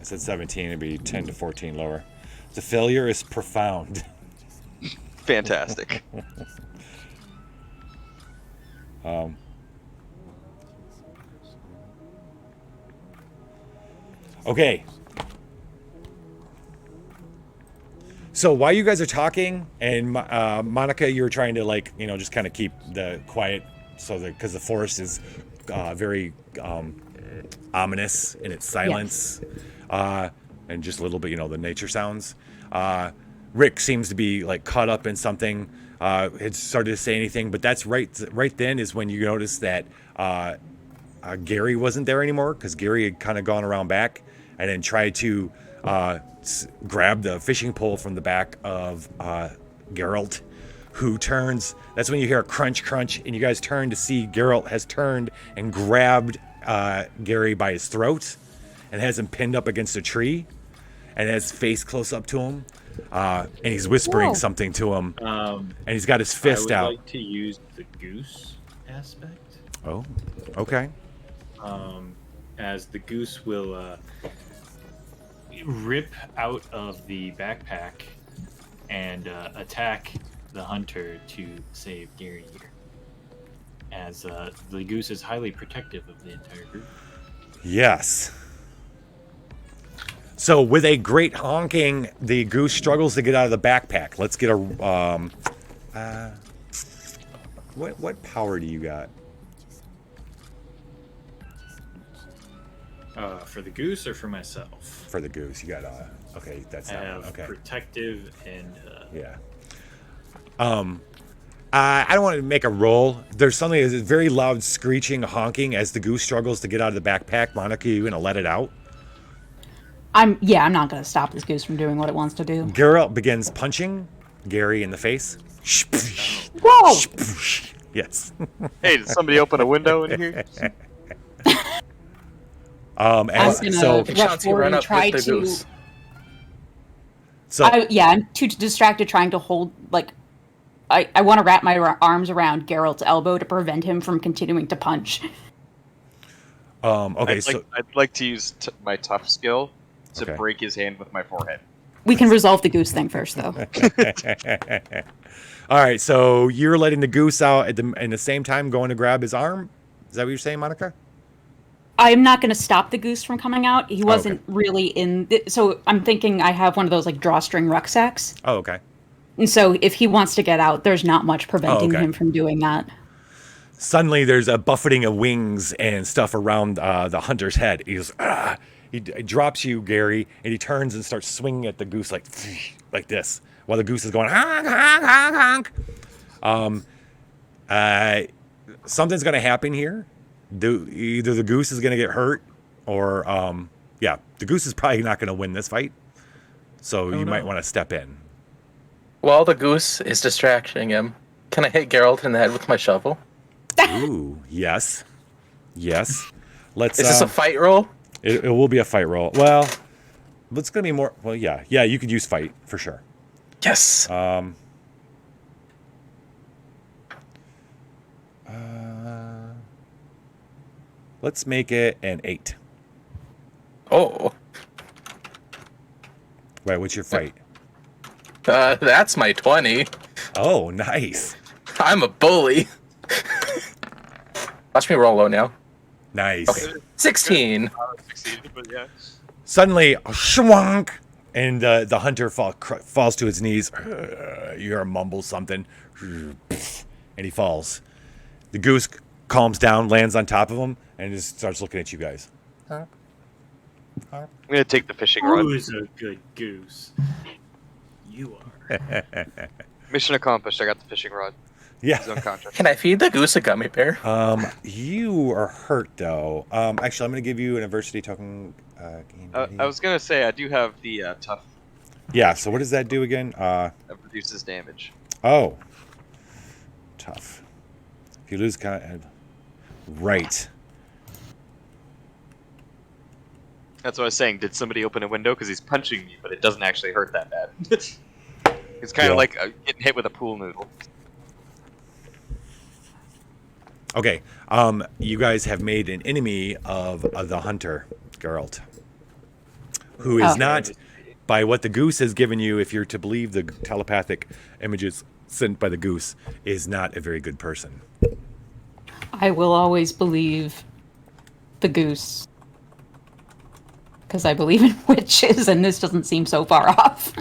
said 17. It'd be 10 to 14 lower. The failure is profound. Fantastic. Okay. So while you guys are talking, and Monica, you're trying to just kind of keep the quiet, so that because the forest is very ominous in its silence, and just a little bit, the nature sounds. Rick seems to be caught up in something. Had started to say anything, but that's right then is when you notice that Gary wasn't there anymore, because Gary had kind of gone around back and then tried to grab the fishing pole from the back of Geralt, who turns. That's when you hear a crunch, crunch, and you guys turn to see Geralt has turned and grabbed Gary by his throat and has him pinned up against a tree and has his face close up to him. And he's whispering something to him. And he's got his fist out. I would like to use the goose aspect. Oh, okay. As the goose will rip out of the backpack and attack the hunter to save Gary here. As the goose is highly protective of the entire group. Yes. So with a great honking, the goose struggles to get out of the backpack. Let's get a what power do you got? For the goose or for myself? For the goose, you got okay. That's I not have okay. protective and Yeah. I don't want to make a roll. There's something that's very loud screeching, honking as the goose struggles to get out of the backpack. Monica, you gonna let it out? I'm not going to stop this goose from doing what it wants to do. Geralt begins punching Gary in the face. Whoa! Yes. Hey, did somebody open a window in here? I'm gonna rush forward and try to. So I'm too distracted trying to hold. I want to wrap my arms around Geralt's elbow to prevent him from continuing to punch. Okay. I'd like to use my tough skill to break his hand with my forehead. We can resolve the goose thing first, though. All right. So you're letting the goose out at the same time going to grab his arm. Is that what you're saying, Monica? I'm not going to stop the goose from coming out. He wasn't really in. So I'm thinking I have one of those drawstring rucksacks. Oh, okay. And so if he wants to get out, there's not much preventing him from doing that. Suddenly, there's a buffeting of wings and stuff around the hunter's head. He goes, ah! He drops you, Gary, and he turns and starts swinging at the goose like this, while the goose is going honk, honk, honk, honk. Something's going to happen here. Either the goose is going to get hurt, or the goose is probably not going to win this fight. So you might want to step in. While the goose is distracting him, can I hit Geralt in the head with my shovel? Ooh, yes. Let's. Is this a fight roll? It will be a fight roll. Well, it's going to be more. Well, yeah. You could use fight for sure. Yes. Let's make it an 8. Oh, Right, what's your fight? that's my 20. Oh, nice. I'm a bully. Watch me roll low now. Nice. Okay. 16. Succeeded, but yeah. Suddenly, shwonk, and the hunter falls to his knees. You hear him mumble something, and he falls. The goose calms down, lands on top of him, and just starts looking at you guys. I'm gonna take the fishing rod. Who's a good goose? You are. Mission accomplished. I got the fishing rod. He's Yeah. unconscious. Can I feed the goose a gummy bear? You are hurt though. Actually, I'm gonna give you an adversity token. I was gonna say I do have the tough. Yeah. So what does that do again? That reduces damage. Oh, tough. If you lose right. That's what I was saying. Did somebody open a window? Because he's punching me, but it doesn't actually hurt that bad. It's kind of Yeah. like getting hit with a pool noodle. Okay. You guys have made an enemy of the hunter, Geralt, who is Oh. not, by what the goose has given you, if you're to believe the telepathic images sent by the goose, is not a very good person. I will always believe the goose. Because I believe in witches, and this doesn't seem so far off.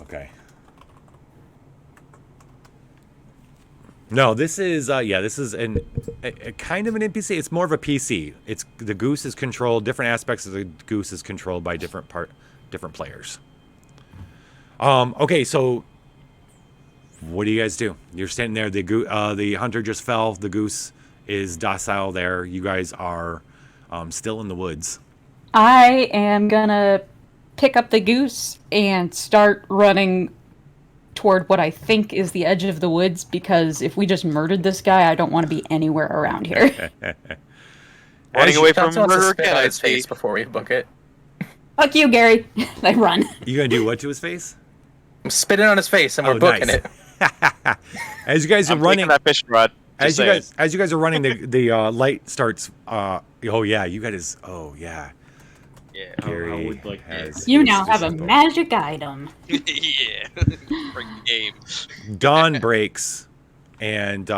Okay. No, this is this is a kind of an NPC. It's more of a PC. It's the goose is controlled. Different aspects of the goose is controlled by different players. Okay, so what do you guys do? You're standing there. The hunter just fell. The goose is docile there. You guys are still in the woods. I am gonna pick up the goose and start running toward what I think is the edge of the woods, because if we just murdered this guy, I don't want to be anywhere around here. Running away from Johnson wants to murder spit again, on I his face see. before we book it. Fuck you, Gary. I run. You gonna do what to his face? I'm spitting on his face, and we're booking nice. it. As you guys are I'm running, taking that fishing rod. as you guys are running, the light starts. Oh yeah, you guys. Oh yeah. Yeah. Gary I would like has You his now have a fishing boat. magic item. Yeah. Bring the game. Dawn breaks, and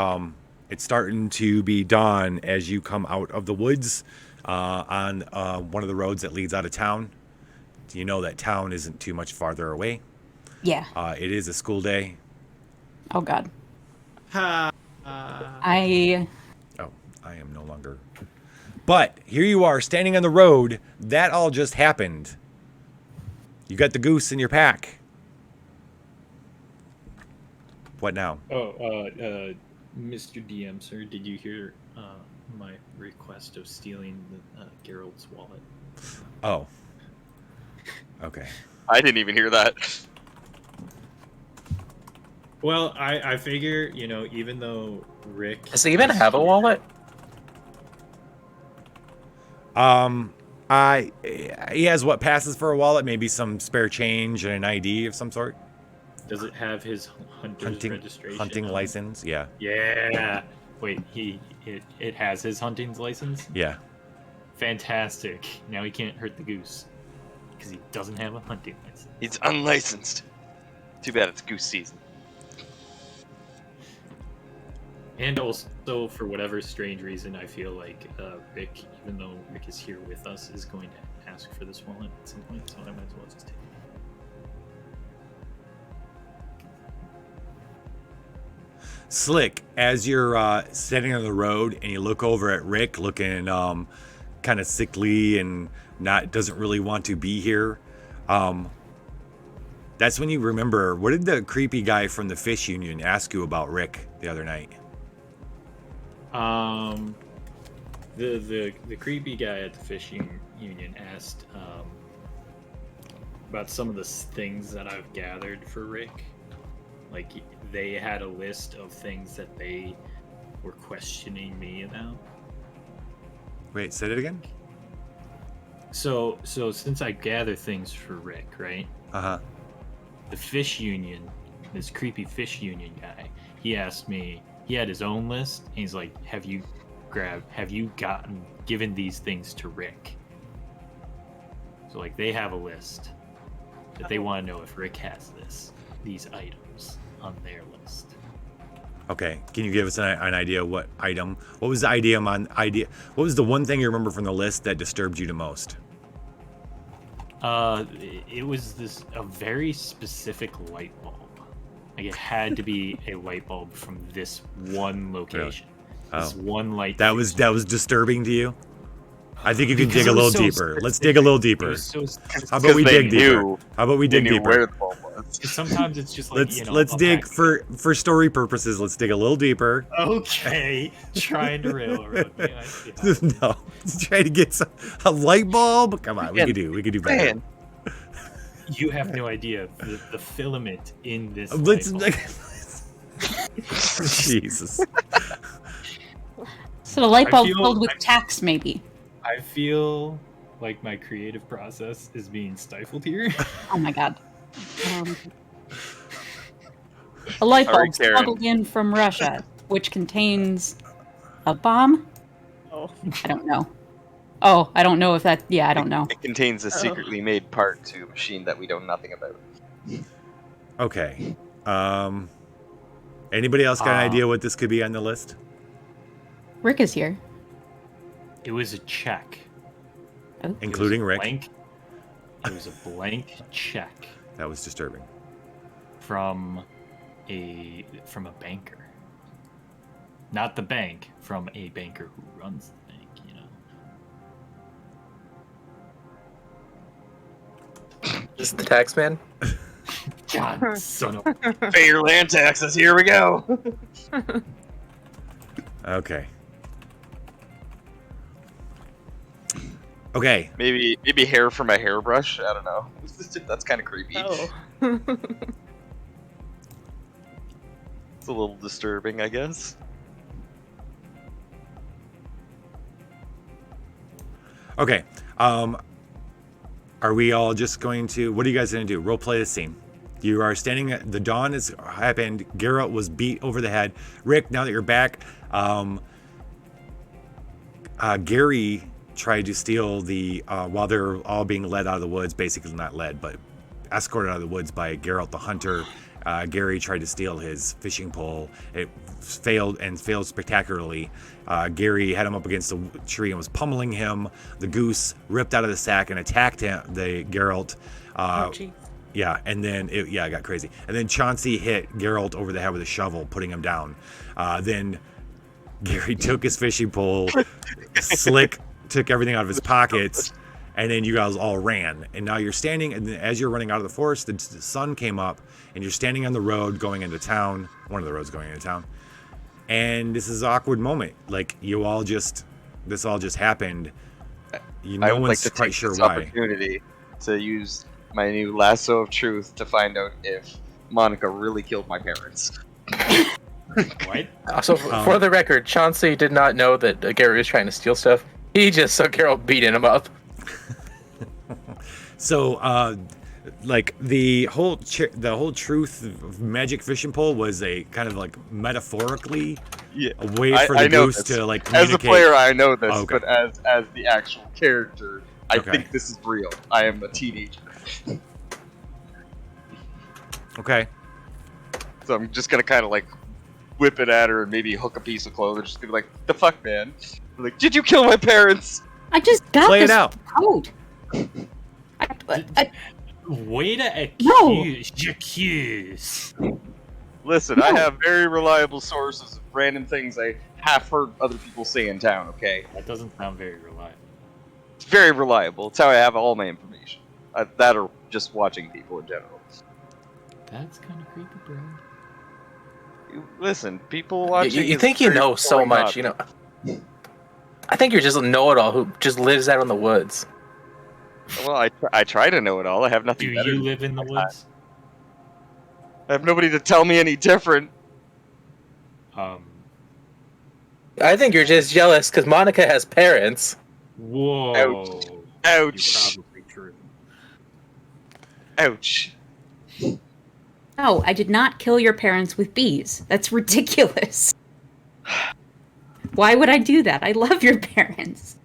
it's starting to be dawn as you come out of the woods on one of the roads that leads out of town. You know that town isn't too much farther away. Yeah. It is a school day. Oh, God. Ha. I Oh, I am no longer. But here you are standing on the road. That all just happened. You got the goose in your pack. What now? Mr. DM, sir, did you hear my request of stealing the Geralt's wallet? Oh. Okay. I didn't even hear that. Well, I figure, even though Rick... Does he even have a wallet? He has what passes for a wallet, maybe some spare change and an ID of some sort. Does it have his hunter's registration? Hunting on it? license, yeah. Yeah. Wait, it has his hunting license? Yeah. Fantastic. Now he can't hurt the goose. Because he doesn't have a hunting license. He's unlicensed. Too bad it's goose season. And also, for whatever strange reason, I feel like Rick, even though Rick is here with us, is going to ask for this wallet at some point, so I might as well just take it. Slick, as you're standing on the road and you look over at Rick, looking kind of sickly and doesn't really want to be here. That's when you remember, what did the creepy guy from the fish union ask you about Rick the other night? The creepy guy at the fishing union asked about some of the things that I've gathered for Rick. Like, they had a list of things that they were questioning me about. Wait, say that again? So since I gather things for Rick, right? Uh-huh. The fish union, this creepy fish union guy, he asked me, he had his own list. And he's like, have you given these things to Rick? So like they have a list that they want to know if Rick has these items on their list. Okay, can you give us an idea what item? What was the idea What was the one thing you remember from the list that disturbed you the most? It was a very specific light bulb. Like it had to be a light bulb from this one location. Really? This one light. That was disturbing to you? I think you can Because dig a it little was so deeper. Let's dig a little deeper. How about we dig deeper? How about we dig They knew where deeper? the bulb was. Sometimes it's just like Let's dig for story purposes. Let's dig a little deeper. Okay, trying to railroad me. I see how- No, let's try to get a light bulb. Come on, we could do better. Man, You have no idea the filament in this. Let's. light bulb. Jesus. So the light I bulb feel- filled with tacks, maybe. I feel like my creative process is being stifled here. Oh my god. A light Sorry, bulb Karen. smuggled in from Russia, which contains a bomb? Oh. I don't know. Oh, I don't know if that. Yeah, I don't know. It contains a secretly made part to a machine that we know nothing about. Okay. Anybody else got an idea what this could be on the list? Rick is here. It was a check. Oh. Including Rick. It was a blank check That was disturbing. from a banker. Not the bank, from a banker who runs the bank, you know. This is the tax man. God, son of Pay your land taxes. Here we go. Okay. Okay. Maybe hair from a hairbrush. I don't know. That's kind of creepy. Oh. It's a little disturbing, I guess. Okay. Are we all just going to? What are you guys going to do? Role play the scene. You are standing. The dawn has happened. Garrett was beat over the head. Rick, now that you're back, Gary tried to steal the while they're all being led out of the woods. Basically, not led, but escorted out of the woods by Garrett the hunter. Gary tried to steal his fishing pole. It failed spectacularly. Gary had him up against a tree and was pummeling him. The goose ripped out of the sack and attacked him. Geralt. Oh, gee. Yeah, and then it got crazy. And then Chauncey hit Geralt over the head with a shovel, putting him down. Then Gary took his fishing pole. Slick took everything out of his pockets. And then you guys all ran. And now you're standing, and as you're running out of the forest, the sun came up, and you're standing on the road going into town. One of the roads going into town. And this is an awkward moment. Like, this all just happened. I No would like one's to quite take sure this why. opportunity to use my new lasso of truth to find out if Monica really killed my parents. What? Also, for the record, Chauncey did not know that Gary was trying to steal stuff. He just saw Carol beating him up. So, like the whole truth of magic fishing pole was a kind of like metaphorically a way for the know goose this. to like As communicate. a player, I know this, Okay. but as the actual character, I Okay. think this is real. I am a teenager, Okay. so I'm just gonna kind of like whip it at her and maybe hook a piece of clothing. Just gonna be like, "The fuck, man!" Like, did you kill my parents? I just got Play it this out. coat. Way to No. accuse. Listen, I have very reliable sources of random things I have heard other people say in town. Okay, That doesn't sound very reliable. it's very reliable. It's how I have all my information. That or just watching people in general. That's kind of creepy, bro. Listen, people watching. You is think you very know so boring much, hobby. you know. I think you're just a know-it-all who just lives out in the woods. Well, I try to know it all. I have nothing Do better. you live in the woods? I have nobody to tell me any different. I think you're just jealous because Monica has parents. Whoa. Ouch. You're probably true. Ouch. No, I did not kill your parents with bees. That's ridiculous. Why would I do that? I love your parents.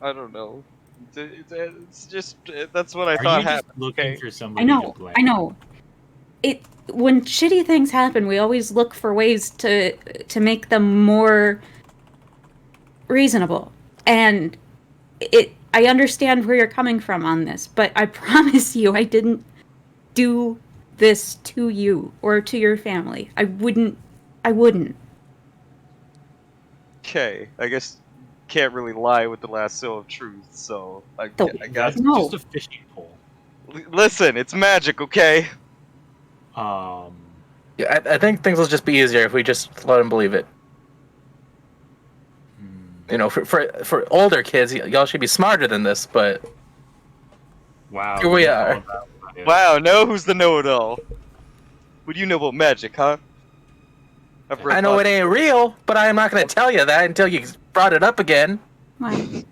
I don't know. It's just that's what I Are thought you just happened. looking Okay. for I somebody know. to blame? I know. It when shitty things happen, we always look for ways to make them more reasonable. And I understand where you're coming from on this, but I promise you I didn't do this to you or to your family. I wouldn't. Okay. I guess can't really lie with the lasso of truth. So I guess. That's No. just a fishing pole. Listen, it's magic. Okay. Um, Yeah, I think things will just be easier if we just let him believe it. You know, for older kids, y'all should be smarter than this, but wow. Here we you know are. about it. Wow. No, who's the know-it-all? What do you know about magic, huh? I've read I know it lots- ain't real, but I'm not going to tell you that until you brought it up again. Well,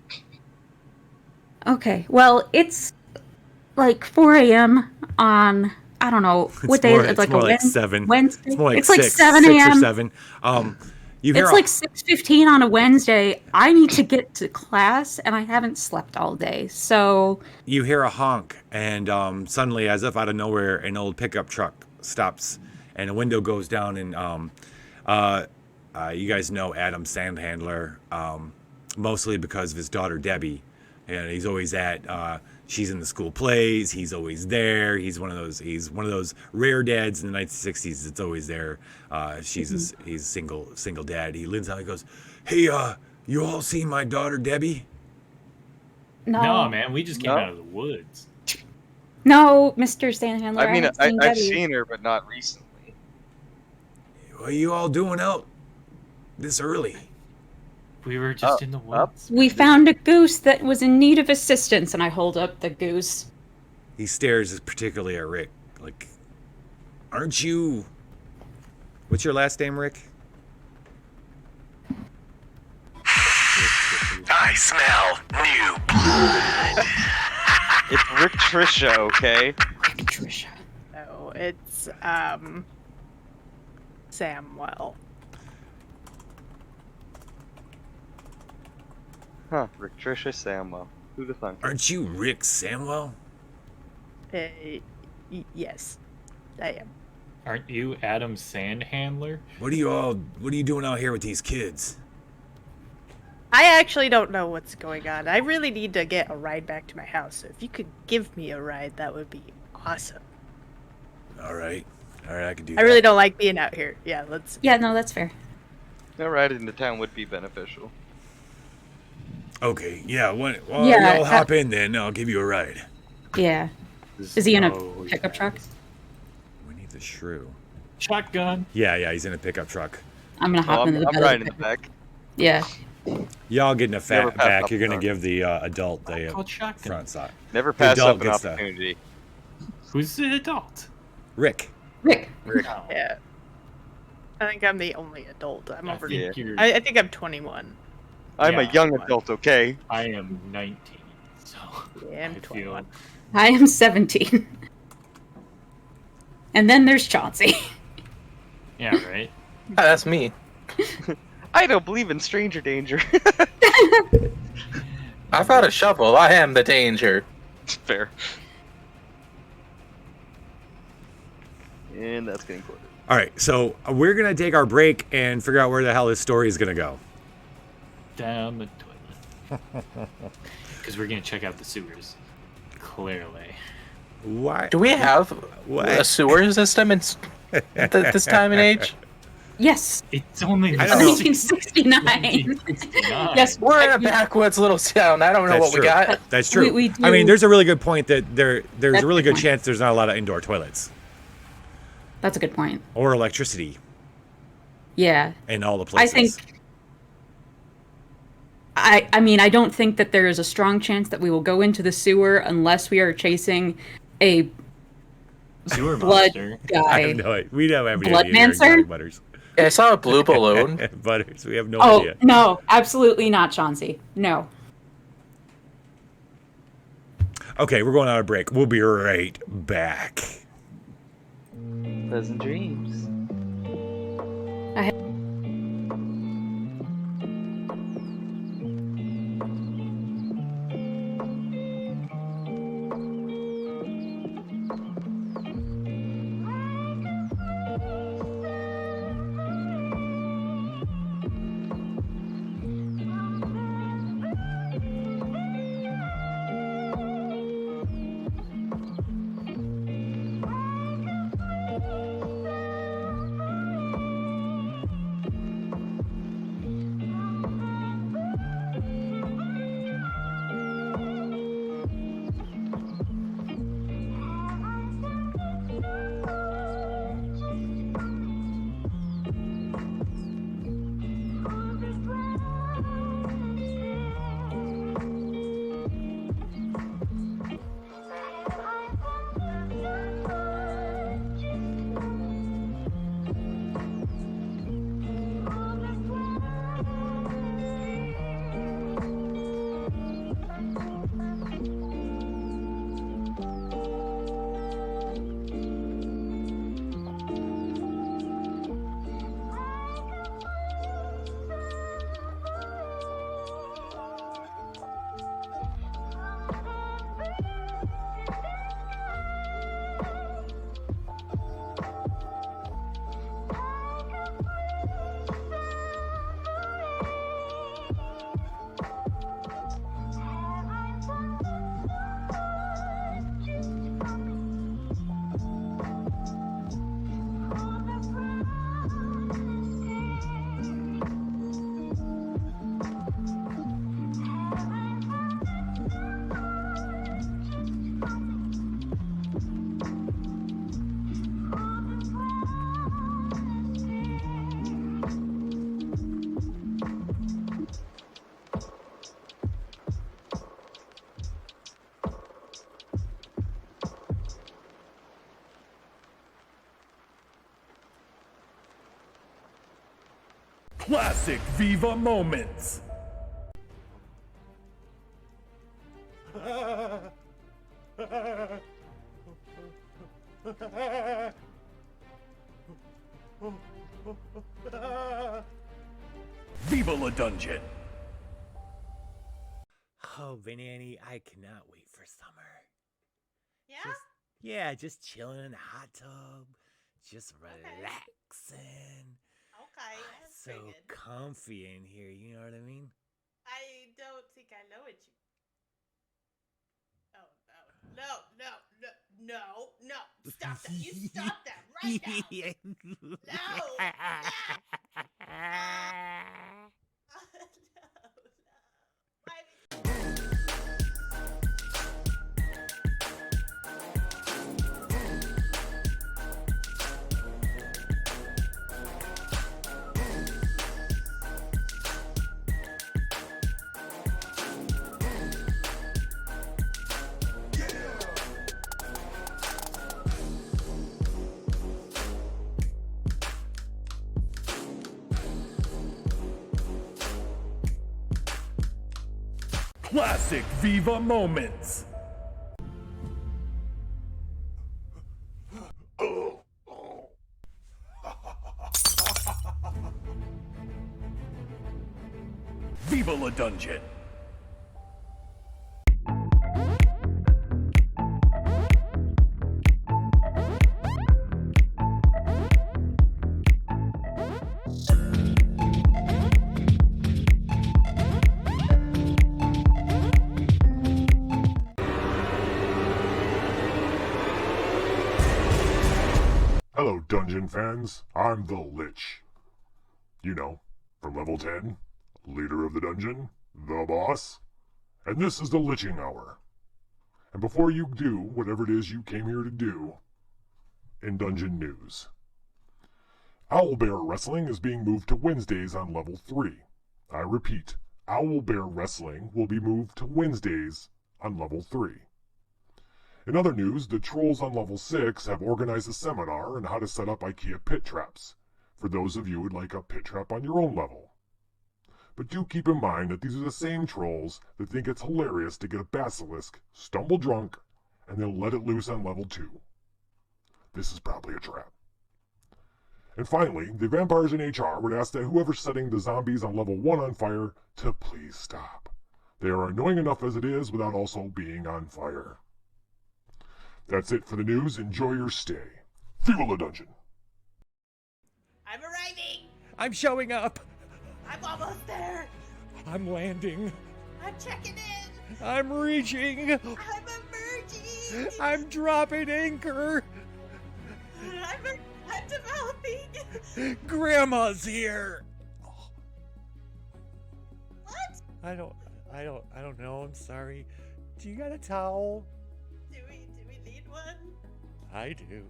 okay. Well, it's like 4 a.m. on, I don't know, what day is it? It's more like 7. Wednesday? It's more like It's like 6, 7 6 or a.m. 7. You hear It's like 6:15 on a Wednesday. I need to get to class, and I haven't slept all day. So you hear a honk, and suddenly, as if out of nowhere, an old pickup truck stops, and a window goes down, and you guys know Adam Sandhandler, mostly because of his daughter Debbie, and he's always at. She's in the school plays. He's always there. He's one of those rare dads in the 1960s. It's always there. He's single dad. He leans out. He goes, "Hey, you all seen my daughter Debbie?" No, man, we just came No. out of the woods. no, Mr. Sandhandler. I mean, haven't I've Debbie. seen her, but not recently. What are you all doing out this early? We were just in the woods. We found a goose that was in need of assistance, and I hold up the goose. He stares particularly at Rick. Like, aren't you... What's your last name, Rick? I smell new blood. It's Rick Trisha, okay? Trisha. No, it's Samwell. Huh? Rick Trisha Samwell. Who the fuck? Aren't you Rick Samwell? Yes, I am. Aren't you Adam Sandhandler? What are you doing out here with these kids? I actually don't know what's going on. I really need to get a ride back to my house. So if you could give me a ride, that would be awesome. All right, I can do I that. really don't like being out here. Yeah, let's. Yeah, no, that's fair. A ride into town would be beneficial. Okay, yeah, well, Yeah, y'all hop in then. I'll give you a ride. Yeah. Is he in a Oh, pickup truck? We need the shrew. Shotgun. Yeah, he's in a pickup truck. I'm gonna hop Oh, into the I'm bed of riding in the pickup. back. Yeah. Y'all get in a Never fat pass back. up You're gonna front. give the adult the Called shotgun. front side. Never pass adult up an gets the- opportunity. Who's the adult? Rick. Rick. No. Yeah. I think I'm the only adult. I'm I over. think Yeah. you're. I think I'm 21. I'm a Yeah. young adult, okay? I am 19, so Yeah, I'm I 21. feel. I am 17. And then there's Chauncey. Yeah, right. Ah, that's me. I don't believe in stranger danger. I brought a shovel. I am the danger. Fair. And that's getting quoted. All right, so we're gonna take our break and figure out where the hell this story is gonna go. Down the toilet. Because we're gonna check out the sewers. Clearly. Why? Do we have What? a sewer system at this time and age? Yes. It's only I don't know. 1969. 1969. Yes. We're in a backwoods little town. I don't know That's what true. we got. That's true. We I mean, do- there's a really good point that there's That's a really a good good point. chance there's not a lot of indoor toilets That's a good point. or electricity Yeah. in all the I places. think. I mean, I don't think that there is a strong chance that we will go into the sewer unless we are chasing a Sewer blood monster. I guy. have no idea. We don't have any Blood idea. here, Mancer? Dog Butters. Yeah, I saw a blue balloon. Butters. We have no Oh, idea. no, absolutely not, Chauncey. No. Okay, we're going on a break. We'll be right back. Pleasant dreams. Classic Viva moments. Viva la Dungeon. Oh, Banani, I cannot wait for summer. Yeah? Just chilling in the hot tub, just relaxing. Okay, that's So pretty good. comfy in here, you know what I mean? I don't think I know what you... Oh, no. Stop that. You stop that right now. No. Why? Classic Viva moments. Viva la Dungeon. Hello, Dungeon fans. I'm the Lich. You know, from level 10, leader of the dungeon, the boss. And this is the Liching Hour. And before you do whatever it is you came here to do, in dungeon news. Owlbear Wrestling is being moved to Wednesdays on level 3. I repeat, Owlbear Wrestling will be moved to Wednesdays on level 3. In other news, the trolls on level 6 have organized a seminar on how to set up IKEA pit traps, for those of you who would like a pit trap on your own level. But do keep in mind that these are the same trolls that think it's hilarious to get a basilisk, stumble drunk, and then let it loose on level 2. This is probably a trap. And finally, the vampires in HR would ask that whoever's setting the zombies on level 1 on fire to please stop. They are annoying enough as it is without also being on fire. That's it for the news. Enjoy your stay. Viva la Dungeon. I'm arriving. I'm showing up. I'm almost there. I'm landing. I'm checking in. I'm reaching. I'm emerging. I'm dropping anchor. I'm developing. Grandma's here. What? I don't know. I'm sorry. Do you got a towel? Do we need one? I do.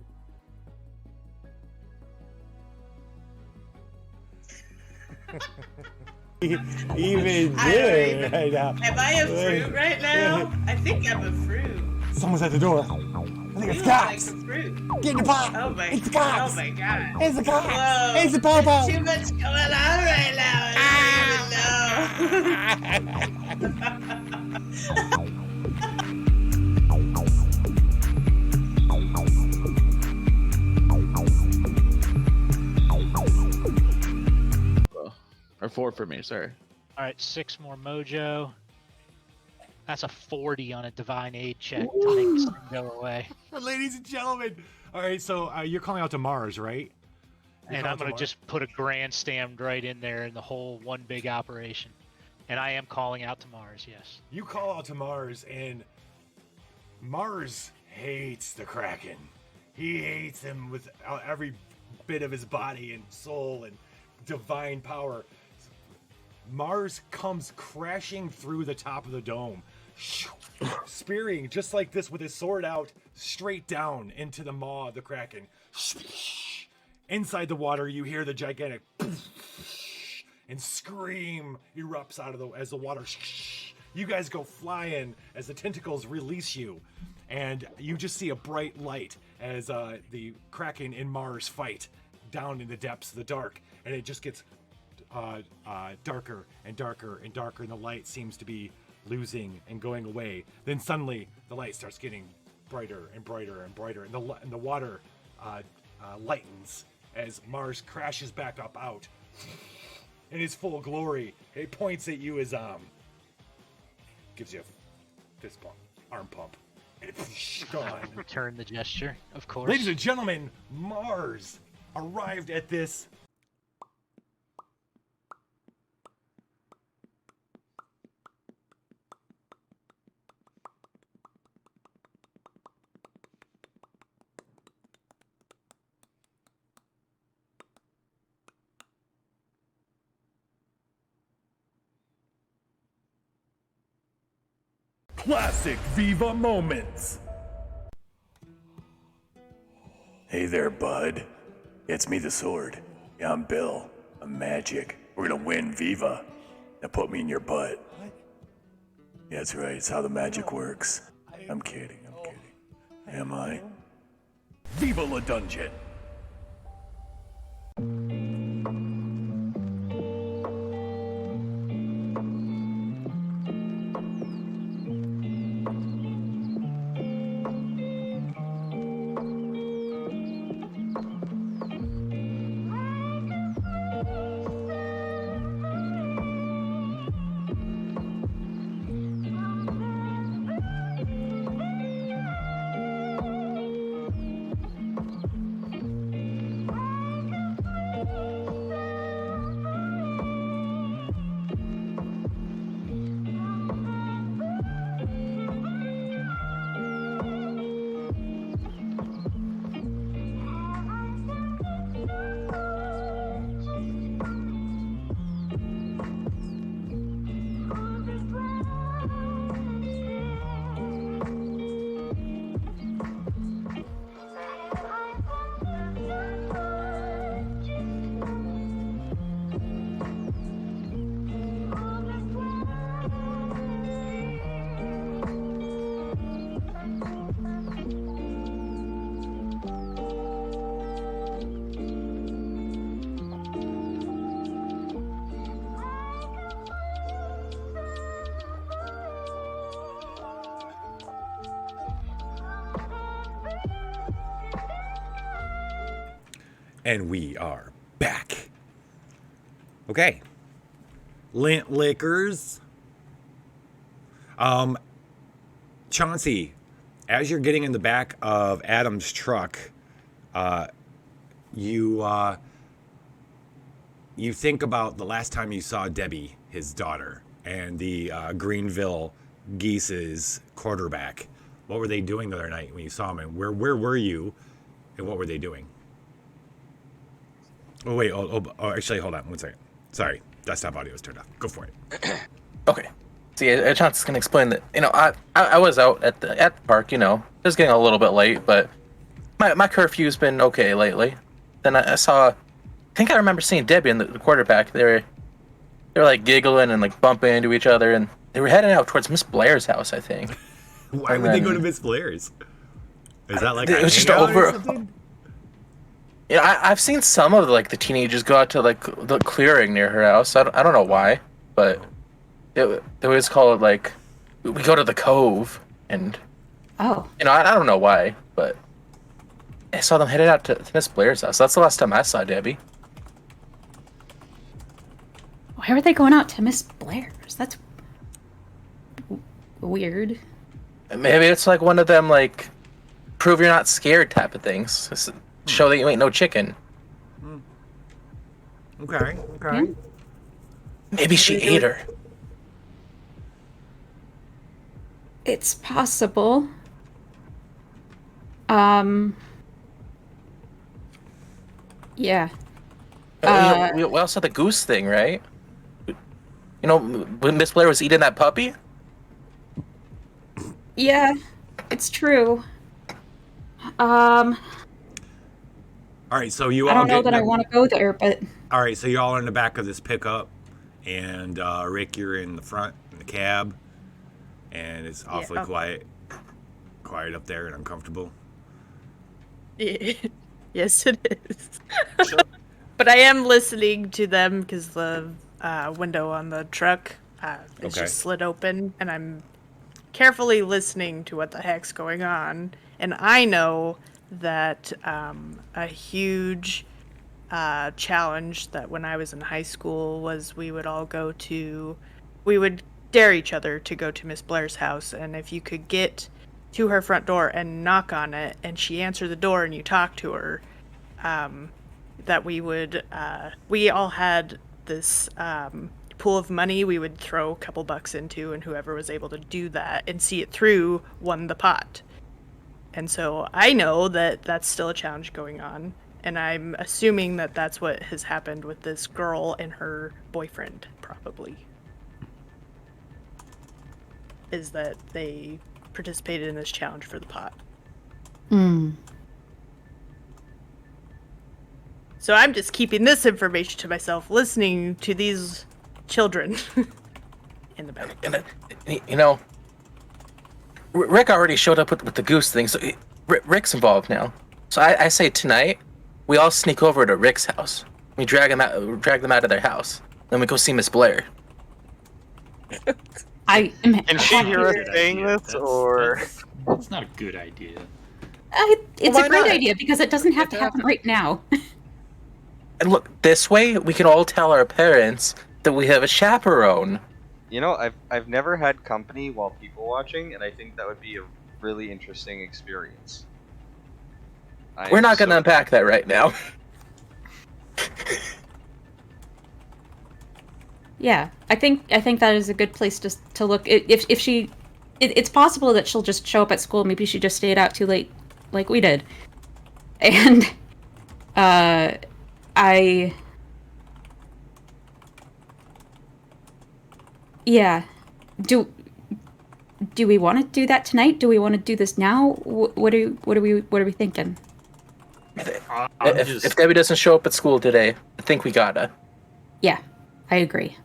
Even there right now. Am I a fruit right now? I think I'm a fruit. Someone's at the door. I think it's cops. Like a fruit. Get in the pot. Oh my! It's the cops. Oh my god! It's the cops. Whoa! It's the popo. There's too much going on right now. I don't even Or 4 for me, sorry. All right, 6 more mojo. That's a 40 on a divine aid check to make this thing go away. Ladies and gentlemen. All right, so you're calling out to Mars, right? And I'm going to just put a grandstand right in there in the whole one big operation. And I am calling out to Mars, yes. You call out to Mars, and Mars hates the Kraken. He hates him with every bit of his body and soul and divine power. Mars comes crashing through the top of the dome, spearing just like this with his sword out, straight down into the maw of the Kraken. Inside the water, you hear the gigantic and scream erupts out of as the water. You guys go flying as the tentacles release you, and you just see a bright light as the Kraken and Mars fight down in the depths of the dark, and it just gets darker and darker and darker, and the light seems to be losing and going away. Then suddenly the light starts getting brighter and brighter and brighter, and the water lightens as Mars crashes back up out in his full glory. It points at you as gives you a fist pump, arm pump, and gone. Return the gesture, of course. Ladies and gentlemen, Mars arrived at this Classic Viva moments. Hey there, bud. It's me, the Sword. Yeah, I'm Bill. I'm magic. We're gonna win Viva. Now put me in your butt. What? Yeah, that's right. It's how the magic works. I'm kidding. Am I? Viva la Dungeon. And we are back. Okay. Lint liquors. Chauncey, as you're getting in the back of Adam's truck, you think about the last time you saw Debbie, his daughter, and the Greenville Geese's quarterback. What were they doing the other night when you saw them? And where were you, and what were they doing? Oh, wait. Actually, hold on 1 second. Sorry. Desktop audio is turned off. Go for it. Okay. See, Chance can explain that. I was out at the park. It was getting a little bit late, but my curfew's been okay lately. Then I think I remember seeing Debbie and the quarterback. They were like giggling and like bumping into each other, and they were heading out towards Miss Blair's house, I think. Why would they go to Miss Blair's? Is that like it was just over? Yeah, I've seen some of the teenagers go out to the clearing near her house. I don't know why, but they always call it we go to the cove, and I don't know why, but I saw them headed out to Miss Blair's house. That's the last time I saw Debbie. Why were they going out to Miss Blair's? That's weird. Maybe it's one of them prove you're not scared type of things. Just show that you ain't no chicken. Okay. Maybe she ate her. It's possible. Yeah. We also had the goose thing, right? When Miss Blair was eating that puppy? Yeah, it's true. All right, so you all I don't know that I want to go there, but... All right, so you all are in the back of this pickup, and Rick, you're in the front, in the cab, and it's awfully quiet up there and uncomfortable. Yes, it is. But I am listening to them because the window on the truck is Okay. just slid open, and I'm carefully listening to what the heck's going on. And I know that a huge challenge that when I was in high school was we would dare each other to go to Miss Blair's house, and if you could get to her front door and knock on it, and she answered the door and you talk to her, that we all had this pool of money we would throw a couple bucks into, and whoever was able to do that and see it through won the pot. And so I know that that's still a challenge going on, and I'm assuming that that's what has happened with this girl and her boyfriend, probably. Is that they participated in this challenge for the pot. So I'm just keeping this information to myself, listening to these children in the back. And, you know, Rick already showed up with the goose thing, so Rick's involved now. So I say tonight, we all sneak over to Rick's house. We drag them out of their house. Then we go see Miss Blair. Can she hear us saying this, or? That's not a good idea. It's a great idea because it doesn't have to happen right now. And look, this way we can all tell our parents that we have a chaperone. You know, I've never had company while people watching, and I think that would be a really interesting experience. We're not going to unpack that right now. Yeah, I think that is a good place to look. If she, it's possible that she'll just show up at school. Maybe she just stayed out too late, like we did. And yeah. Do we want to do that tonight? Do we want to do this now? What are we thinking? If Debbie doesn't show up at school today, I think we gotta. Yeah, I agree.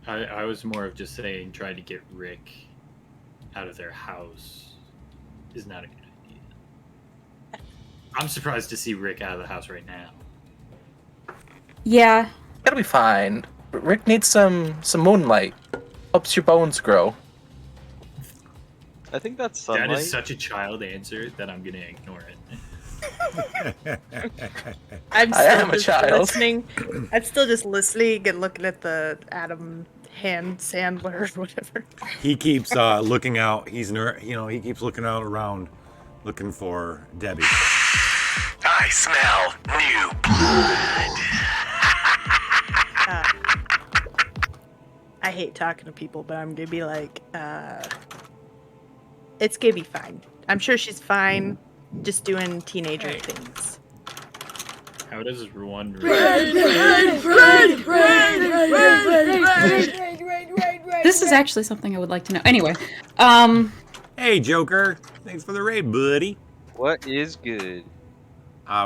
I was more of just saying try to get Rick out of their house is not a good idea. I'm surprised to see Rick out of the house right now. Yeah. That'll be fine. Rick needs some moonlight. Helps your bones grow. I think that's sunlight. That is such a child answer that I'm gonna ignore it. I'm I am a just child. listening. I'm still just listening and looking at the Adam hand sandler or whatever. He keeps looking out. He keeps looking out around, looking for Debbie. I smell new blood. I hate talking to people, but I'm gonna be like, it's gonna be fine. I'm sure she's fine, just doing teenager things. How does one This is actually something I would like to know. Anyway, Hey, Joker. Thanks for the raid, buddy. What is good?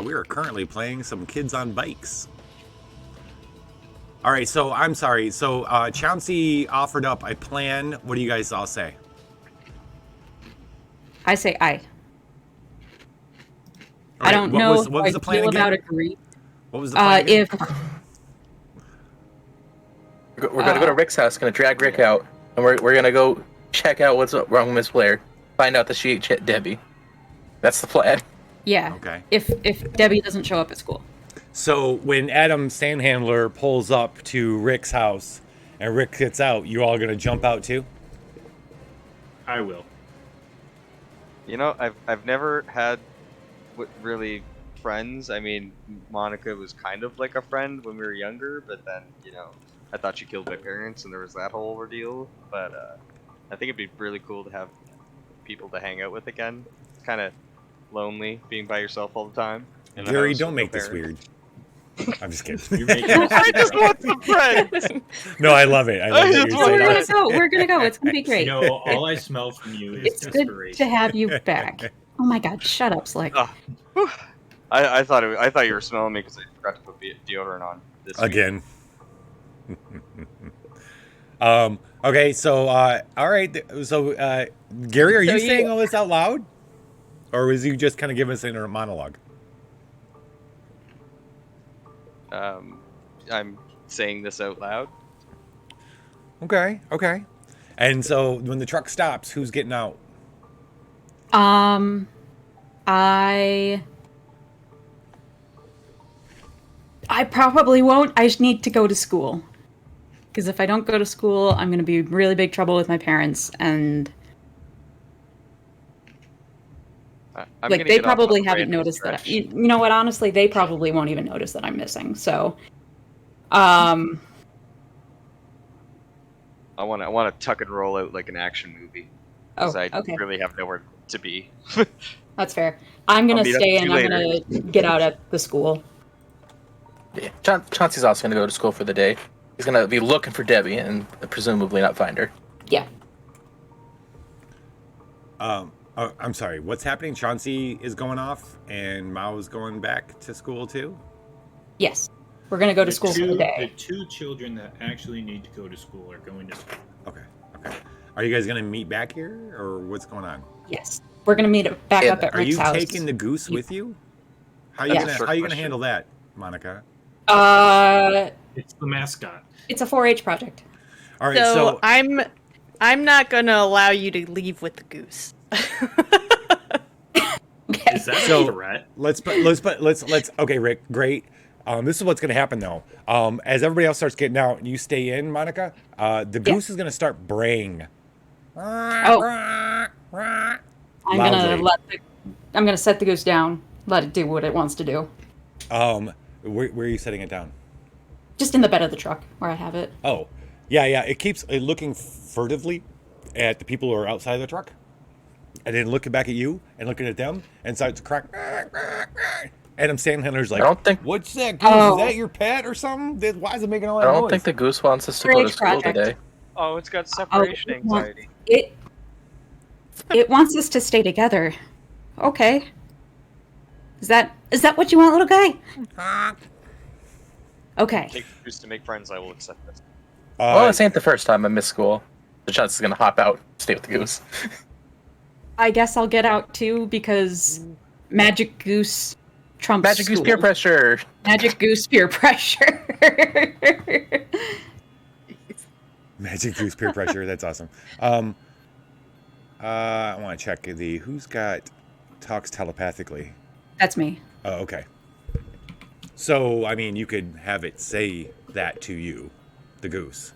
We are currently playing some Kids on Bikes. All right, so I'm sorry. So Chauncey offered up a plan. What do you guys all say? I say aye. All I don't right, know what was how the I plan feel again? about agree. What was the plan again? We're gonna go to Rick's house, gonna drag Rick out, and we're gonna go check out what's wrong with Miss Blair. Find out that she ate Debbie. That's the plan. Yeah. Okay. If Debbie doesn't show up at school. So when Adam Sandhandler pulls up to Rick's house and Rick gets out, you all gonna jump out too? I will. You know, I've never had really friends. I mean, Monica was kind of like a friend when we were younger, but then, you know, I thought she killed my parents and there was that whole ordeal. But I think it'd be really cool to have people to hang out with again. It's kind of lonely being by yourself all the time. in a Gary, house don't with no make this weird. parents. I'm just kidding. You're making I just want some friends. No, I love it. I love that you're saying that. We're gonna go. It's gonna be great. No, all I smell from you is It's good desperation. to have you back. Oh my God! Shut up, Slick. I thought you were smelling me because I forgot to put deodorant on this week. Again. Okay, so all right. So Gary, are you saying all this out loud, or was you just kind of giving us a monologue? I'm saying this out loud. Okay. And so when the truck stops, who's getting out? I probably won't. I just need to go to school. Because if I don't go to school, I'm going to be in really big trouble with my parents. And like, they probably haven't noticed that. You know what? Honestly, they probably won't even notice that I'm missing. So, I want to tuck and roll out like an action movie. Because I really have nowhere to be. That's fair. I'm going to stay and I'm going to get out at the school. Yeah, Chauncey's also going to go to school for the day. He's going to be looking for Debbie and presumably not find her. Yeah. I'm sorry. What's happening? Chauncey is going off and Mao's going back to school too? Yes. We're going to go to school for the day. The two children that actually need to go to school are going to school. Okay. Are you guys going to meet back here or what's going on? Yes. We're going to meet back up at Rick's house. Are you taking the goose with you? How are you going to handle that, Monica? It's the mascot. It's a 4-H project. All right, so I'm not going to allow you to leave with the goose. Is that a threat? Let's. Okay, Rick. Great. This is what's going to happen though. As everybody else starts getting out, and you stay in, Monica. The goose is going to start braying. I'm going to set the goose down. Let it do what it wants to do. Where are you setting it down? Just in the bed of the truck where I have it. Oh, yeah. It keeps looking furtively at the people who are outside of the truck, and then looking back at you and looking at them, and starts to crack. Adam Sandler's like, I don't think. What's that goose? Is that your pet or something? Why is it making all that noise? I don't think the goose wants us to go to school today. Oh, it's got separation anxiety. It wants us to stay together. Okay. Is that what you want, little guy? Okay. Take the goose to make friends. I will accept this. Well, this ain't the first time I missed school. The chance is gonna hop out, stay with the goose. I guess I'll get out too because Magic Goose trumps Magic Goose peer pressure. Magic Goose peer pressure. Magic Goose peer pressure. That's awesome. I want to check who's talks telepathically. That's me. Oh, okay. So, I mean, you could have it say that to you, the goose.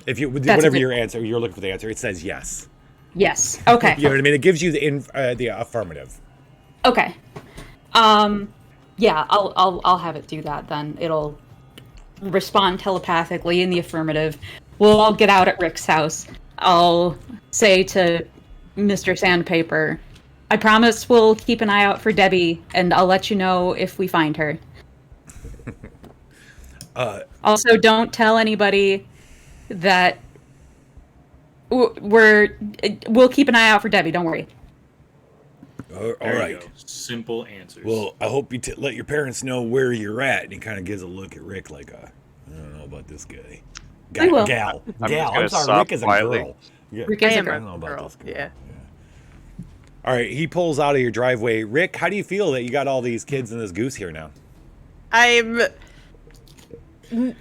If you, whatever your answer, you're looking for the answer, it says yes. Yes. Okay. You know what I mean? It gives you the affirmative. Okay. Yeah, I'll have it do that then. It'll respond telepathically in the affirmative. We'll all get out at Rick's house. I'll say to Mr. Sandpaper, I promise we'll keep an eye out for Debbie, and I'll let you know if we find her. Also, don't tell anybody that we'll keep an eye out for Debbie. Don't worry. All right. Simple answers. Well, I hope you let your parents know where you're at. And he kind of gives a look at Rick like, I don't know about this guy. I will. Gal. I'm sorry, Rick is a girl. Yeah. Rick is a girl. I don't know about this girl. Yeah. All right, he pulls out of your driveway. Rick, how do you feel that you got all these kids and this goose here now? I'm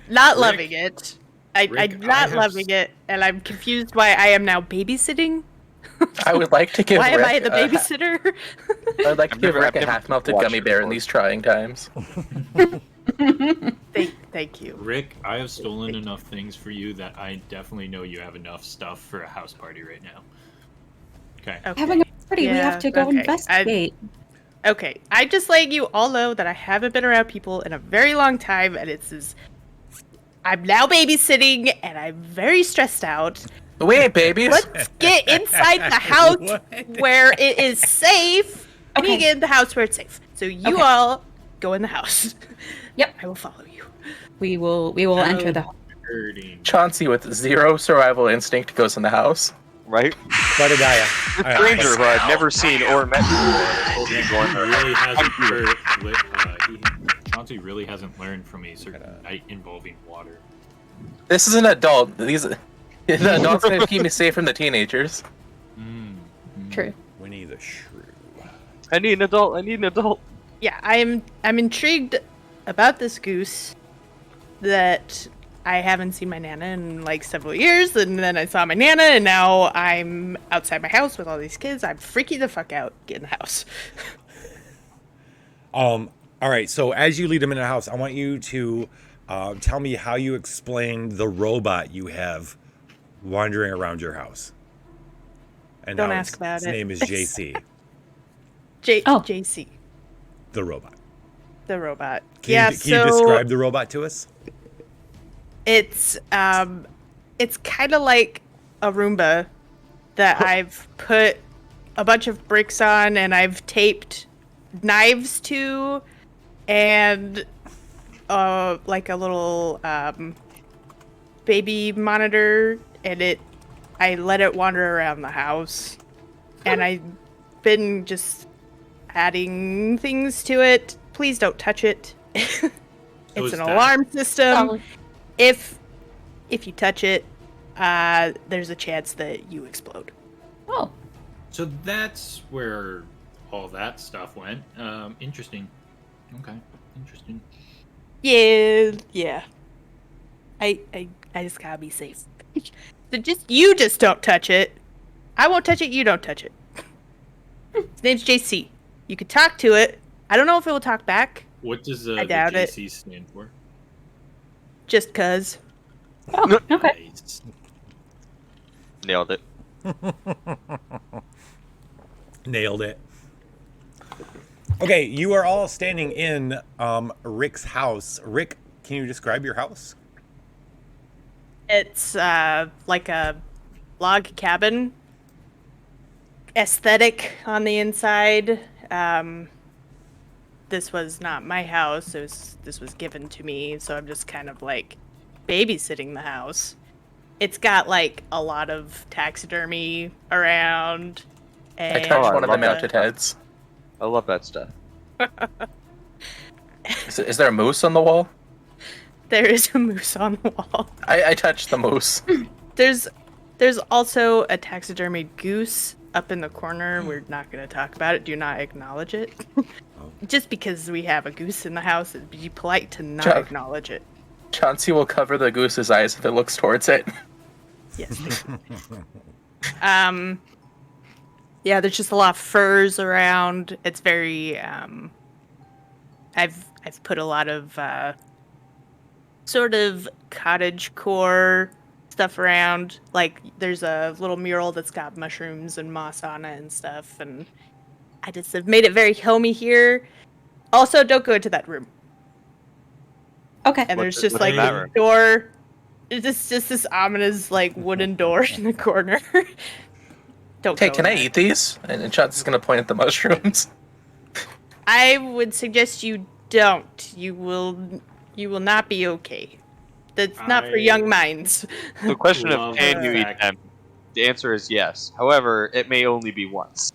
not loving it. I'm not loving it, and I'm confused why I am now babysitting. I would like to give Why Rick, am I the babysitter? I'd like to give Rick a half-melted gummy bear in these trying times. Thank you. Rick, I have stolen enough things for you that I definitely know you have enough stuff for a house party right now. Okay. Having a party, we have to go investigate. Okay, I'm just letting you all know that I haven't been around people in a very long time, and I'm now babysitting, and I'm very stressed out. We ain't babies. Let's get inside the house where it is safe. I need to get in the house where it's safe. So you all go in the house. Yep. I will follow you. We will enter the house. Chauncey with 0 survival instinct goes in the house. Right? Buddiah. A stranger who I've never seen or met Chauncey really hasn't learned from a certain night involving water. This is an adult. The adult's gonna keep me safe from the teenagers. True. We need a shrew. I need an adult. Yeah, I'm intrigued about this goose that I haven't seen my Nana in like several years, and then I saw my Nana, and now I'm outside my house with all these kids. I'm freaking the fuck out. Get in the house. All right. So as you lead them in the house, I want you to tell me how you explain the robot you have wandering around your house. And Don't now ask about its it. name is JC, JC, the robot. the robot. Can you describe the robot to us? It's kind of like a Roomba that I've put a bunch of bricks on, and I've taped knives to, and like a little baby monitor, and I let it wander around the house, and I've been just adding things to it. Please don't touch it. It's an alarm system. If you touch it, there's a chance that you explode. Oh. So that's where all that stuff went. Interesting. Okay, interesting. Yeah. I just gotta be safe. So you just don't touch it. I won't touch it. You don't touch it. His name's JC. You could talk to it. I don't know if it will talk back. What does I the doubt JC stand for? Just cuz. Oh, okay. Nice. Nailed it. Nailed it. Okay, you are all standing in Rick's house. Rick, can you describe your house? It's like a log cabin. Aesthetic on the inside. This was not my house. This was given to me, so I'm just kind of like babysitting the house. It's got like a lot of taxidermy around. I touched one of the mounted heads. I love that stuff. Is there a moose on the wall? There is a moose on the wall. I touched the moose. There's also a taxidermy goose up in the corner. We're not going to talk about it. Do not acknowledge it. Just because we have a goose in the house, it'd be polite to not acknowledge it. Chauncey will cover the goose's eyes if it looks towards it. Yes. Yeah, there's just a lot of furs around. It's very I've put a lot of sort of cottagecore stuff around. Like there's a little mural that's got mushrooms and moss on it and stuff, and I just have made it very homey here. Also, don't go into that room. Okay. And there's just like a door. It's just this ominous like wooden door in the corner. Don't Hey, go can in I there. eat these? And Chauncey's gonna point at the mushrooms. I would suggest you don't. You will not be okay. That's not for young minds. The question of Love can the you eat fact- them? The answer is yes. However, it may only be once.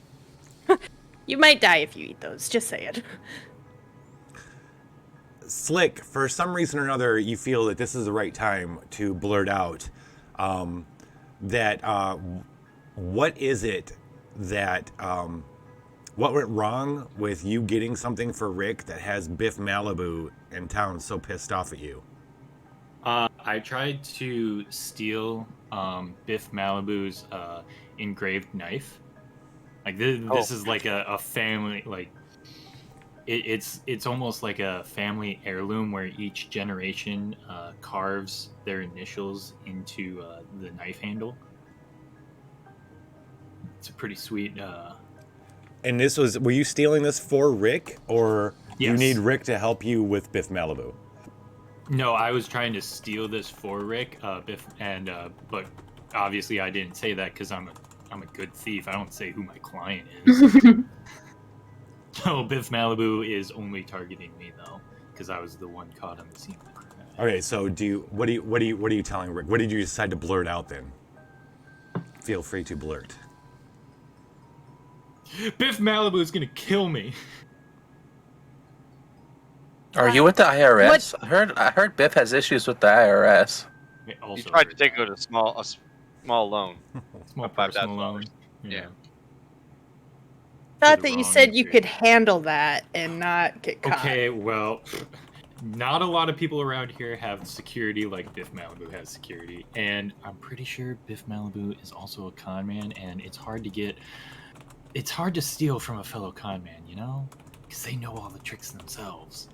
You might die if you eat those. Just say it. Slick, for some reason or another, you feel that this is the right time to blurt out that what is it that what went wrong with you getting something for Rick that has Biff Malibu in town so pissed off at you? I tried to steal Biff Malibu's engraved knife. Like this is like a family, like it's almost like a family heirloom where each generation carves their initials into the knife handle. It's a pretty sweet. And were you stealing this for Rick, or you Yes. need Rick to help you with Biff Malibu? No, I was trying to steal this for Rick, Biff, and but obviously I didn't say that because I'm a good thief. I don't say who my client is. So Biff Malibu is only targeting me though, because I was the one caught on the scene of the crime. Okay, so what are you telling Rick? What did you decide to blurt out then? Feel free to blurt. Biff Malibu is gonna kill me. Are you with the IRS? I heard Biff has issues with the IRS. You tried to take out a small loan. Small of personal $5,000. loan. Yeah. Thought that you said you could handle that and not get caught. Okay, well, not a lot of people around here have security like Biff Malibu has security, and I'm pretty sure Biff Malibu is also a con man, and it's hard to steal from a fellow con man, you know, because they know all the tricks themselves.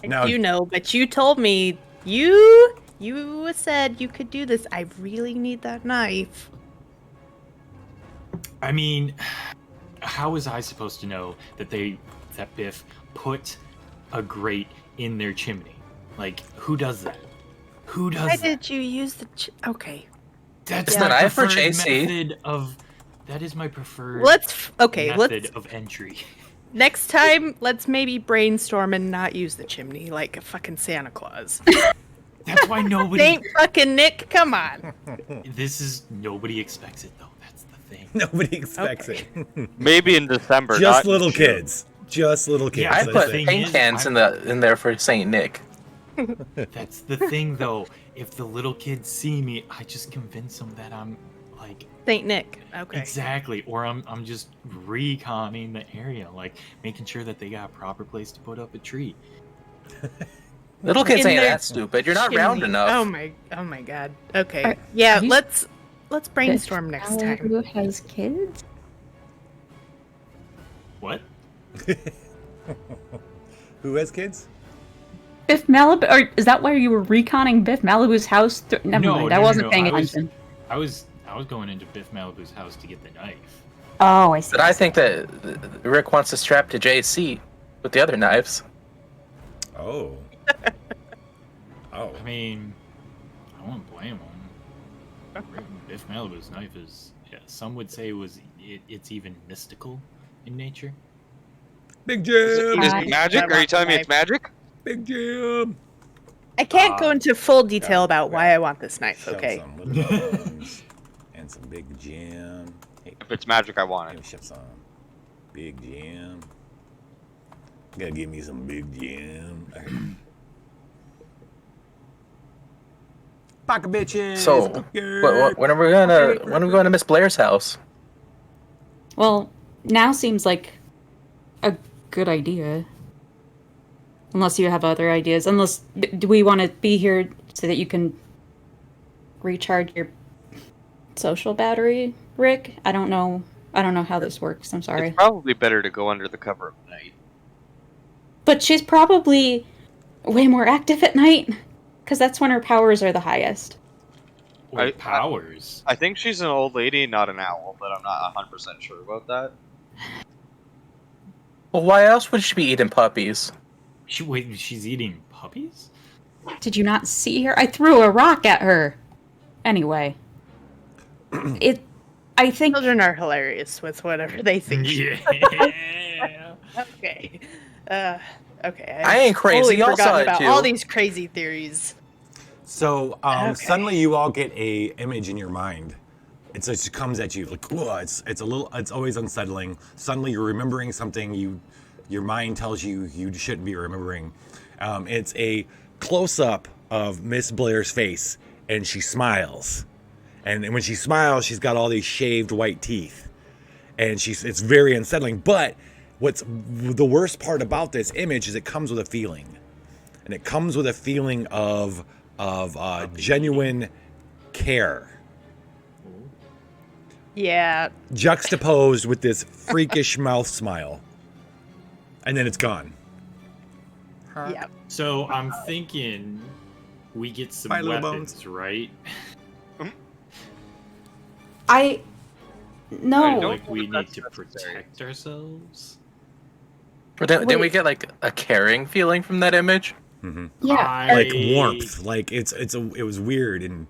Now- You know, but you told me you said you could do this. I really need that knife. I mean, how was I supposed to know that Biff put a grate in their chimney? Like, who does that? Who does Why that? did you use the? Okay. That's It's my not I for preferred JC. method of. That is my preferred. Okay. Method of entry. Next time, let's maybe brainstorm and not use the chimney like a fucking Santa Claus. That's why nobody. Ain't fucking Nick. Come on. Nobody expects it though. That's the thing. Nobody expects it. Maybe in December. Just not in little June. kids. Just little kids. Yeah, I the put thing paint is, cans in there for Saint Nick. That's the thing though. If the little kids see me, I just convince them that I'm like Saint Nick. Okay. exactly, or I'm just reconning the area, like making sure that they got a proper place to put up a tree. Little kids In ain't their that stupid. You're not round chimney. enough. Oh my god. Okay. Are- Yeah, are you- let's brainstorm next time. Who has kids? What? Who has kids? Biff Malibu, or is that why you were reconning Biff Malibu's house? Never mind, I wasn't paying attention. I was going into Biff Malibu's house to get the knife. Oh, I see. But I think that Rick wants to strap to Jay's seat with the other knives. Oh. Oh. I mean, I won't blame him. Biff Malibu's knife is, yeah, some would say it's even mystical in nature. Big Is Jim. it magic? Are you telling me it's magic? Big Jim. I can't go into full detail about why I want this knife, Shove okay? some little bones and some Big Jim. Hey, If it's magic, I want let it. me shove some Big Jim. Gotta give me some Big Jim. Apocabitches. So, when are we going to Miss Blair's house? Well, now seems like a good idea. Unless you have other ideas. Do we want to be here so that you can recharge your social battery, Rick? I don't know how this works. I'm sorry. It's probably better to go under the cover of night. But she's probably way more active at night, because that's when her powers are the highest. Powers? I think she's an old lady, not an owl, but I'm not 100% sure about that. Well, why else would she be eating puppies? She's eating puppies? Did you not see her? I threw a rock at her. Anyway. I think Children are hilarious with whatever they think. Yeah. Okay. Okay. I ain't crazy, totally y'all forgotten saw it about too. all these crazy theories. So Okay. suddenly you all get a image in your mind. It just comes at you like, whoa, it's always unsettling. Suddenly you're remembering something your mind tells you shouldn't be remembering. It's a close-up of Miss Blair's face, and she smiles. And when she smiles, she's got all these shaved white teeth. And it's very unsettling. But what's the worst part about this image is it comes with a feeling. And it comes with a feeling of genuine care. Yeah. Juxtaposed with this freakish mouth smile. And then it's gone. Yeah. So I'm thinking we get some Bye, little weapons, bones. right? I Like no. we need to protect ourselves. But didn't we Wait. get like a caring feeling from that image? Mm-hmm. Yeah. Like warmth. Like it was weird and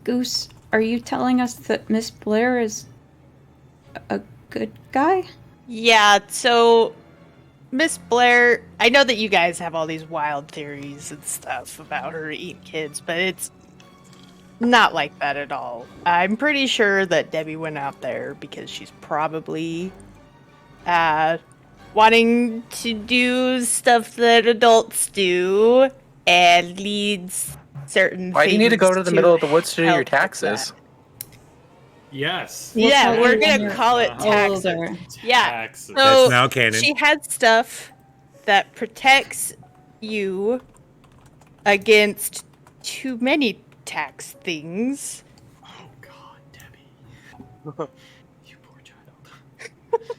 Goose, are you telling us that Miss Blair is a good guy? Yeah, so Miss Blair, I know that you guys have all these wild theories and stuff about her eating kids, but it's not like that at all. I'm pretty sure that Debbie went out there because she's probably wanting to do stuff that adults do and leads certain Why do you need to go things to the middle of the woods to do your help with taxes? Yes. Yeah, We'll we're tell you when gonna you're call it older. taxes. Yeah. Taxes. So That's now canon. she had stuff that protects you against too many tax things. Oh God, Debbie. You poor child.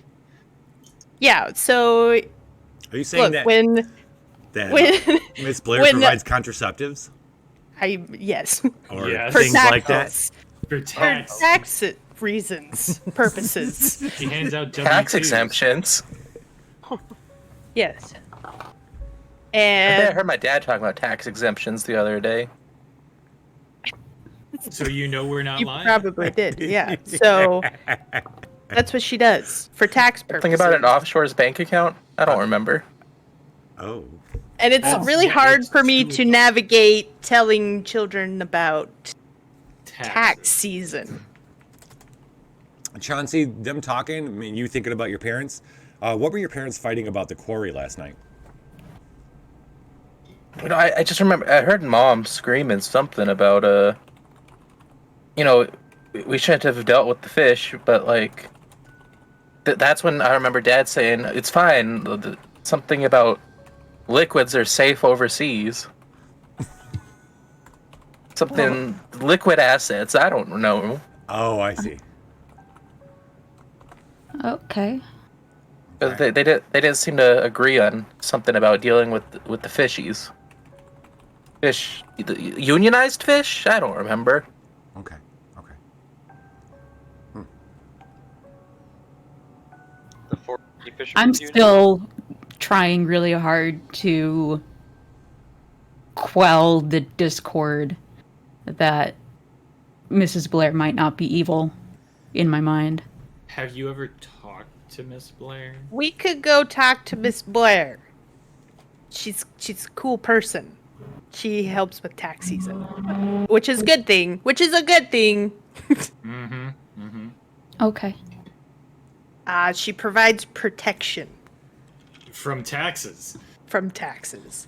Yeah, so Are you saying look, that when Miss Blair when- provides contraceptives yes. or Yes. things tax like that? purposes. For For tax. tax reasons, purposes. She hands out Tax W2s. exemptions. Yes. I And heard my dad talking about tax exemptions the other day. So you know we're not you lying. probably did, yeah. So that's what she does for tax purposes. Think about an offshore bank account? I don't remember. Oh. And it's really hard for me to navigate telling children about tax season. Chauncey, them talking, I mean, you thinking about your parents. What were your parents fighting about the quarry last night? You know, I just remember I heard Mom screaming something about you know, we shouldn't have dealt with the fish, but like that's when I remember Dad saying it's fine. Something about liquids are safe overseas. Something liquid assets. I don't know. Oh, I see. Okay. But they didn't seem to agree on something about dealing with the fishies. Fish, the unionized fish? I don't remember. Okay. Okay. The 40 fishermen's I'm union? still trying really hard to quell the discord that Mrs. Blair might not be evil in my mind. Have you ever talked to Miss Blair? We could go talk to Miss Blair. She's a cool person. She helps with tax season, which is a good thing. Mm-hmm. Mm-hmm. Okay. She provides protection From taxes. from taxes.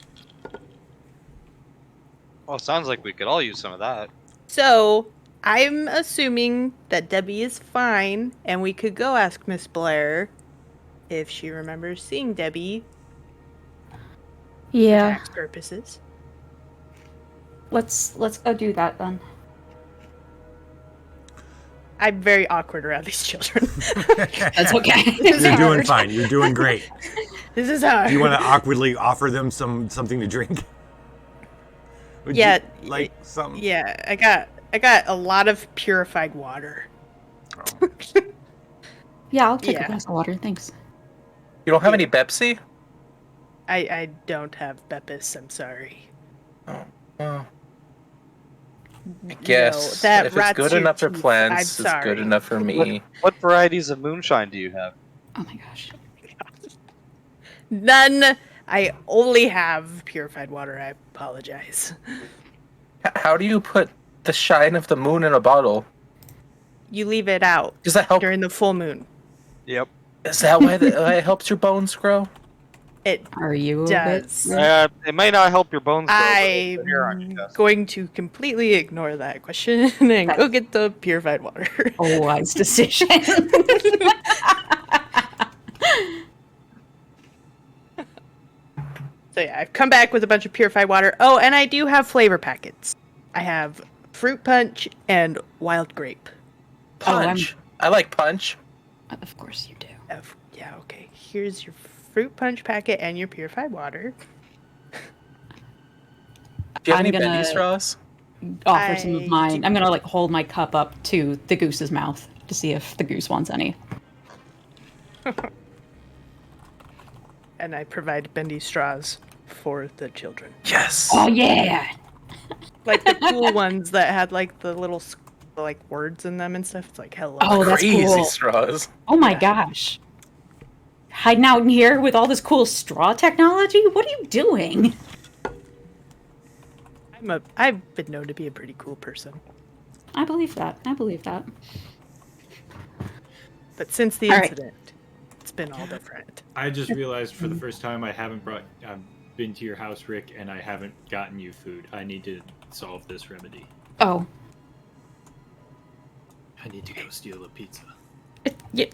Well, sounds like we could all use some of that. So I'm assuming that Debbie is fine, and we could go ask Miss Blair if she remembers seeing Debbie for Yeah. tax purposes. Let's go do that then. I'm very awkward around these children. That's okay. You're doing fine. You're doing great. This is hard. Do you want to awkwardly offer them something to drink? Would Yeah, you like some? Yeah, I got a lot of purified water. Yeah, I'll take Yeah. a glass of water. Thanks. You don't have any Pepsi? I don't have Beppis, I'm sorry. Oh. I guess that if it's rots good your enough for teeth. plants, I'm it's sorry. good enough for me. What varieties of moonshine do you have? Oh my gosh. None. I only have purified water. I apologize. How do you put the shine of the moon in a bottle? You leave it out Does that help? during the full moon. Yep. Is that why it helps your bones grow? It Are you a does. bit? It may not help your bones grow, but it's the hair on your I'm chest. going to completely ignore that question and go get the purified water. A wise decision. So yeah, I've come back with a bunch of purified water. Oh, and I do have flavor packets. I have fruit punch and wild grape. Punch. I like punch. Of course you do. Yeah, okay. Here's your fruit punch packet and your purified water. Do you have I'm any gonna- bendy straws? Offer some of mine. I'm gonna like hold my cup up to the goose's mouth to see if the goose wants any. And I provide bendy straws for the children. Yes. Oh yeah. Like the cool ones that had like the little like words in them and stuff. It's like hello. Oh, that's Crazy cool. straws. Oh my gosh. Hiding out in here with all this cool straw technology? What are you doing? I've been known to be a pretty cool person. I believe that. I believe that. But since the All right. incident, it's been all different. I just realized for the first time I've been to your house, Rick, and I haven't gotten you food. I need to solve this remedy. Oh. I need to go steal a pizza. Yeah,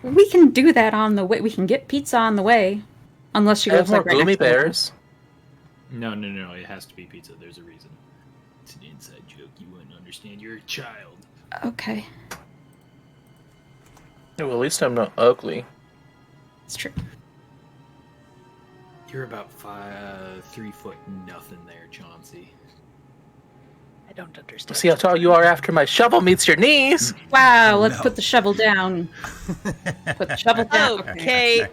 we can do that on the way. We can get pizza on the way. Unless she I have goes more like right gloomy next to the wall. bears. No, no, no. It has to be pizza. There's a reason. It's an inside joke. You wouldn't understand. You're a child. Okay, Well, at least I'm not ugly. it's true. You're about 3 foot nothing there, Chauncey. I don't understand. See how tall you are after my shovel meets your knees. Wow, let's put the shovel down. Put the shovel down. Okay.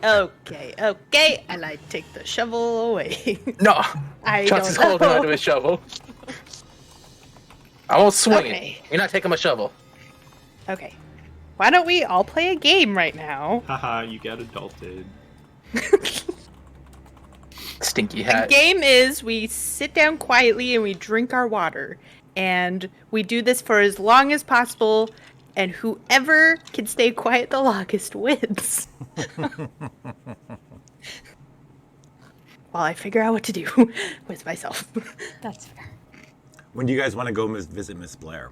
And I take the shovel away. No, I Chauncey's don't holding know. onto his shovel. I won't swing Okay. it. You're not taking my shovel. Okay. Why don't we all play a game right now? Haha, you got adulted. Stinky The hat. game is we sit down quietly and we drink our water. And we do this for as long as possible. And whoever can stay quiet the longest wins. While I figure out what to do with myself. That's fair. When do you guys want to go visit Miss Blair?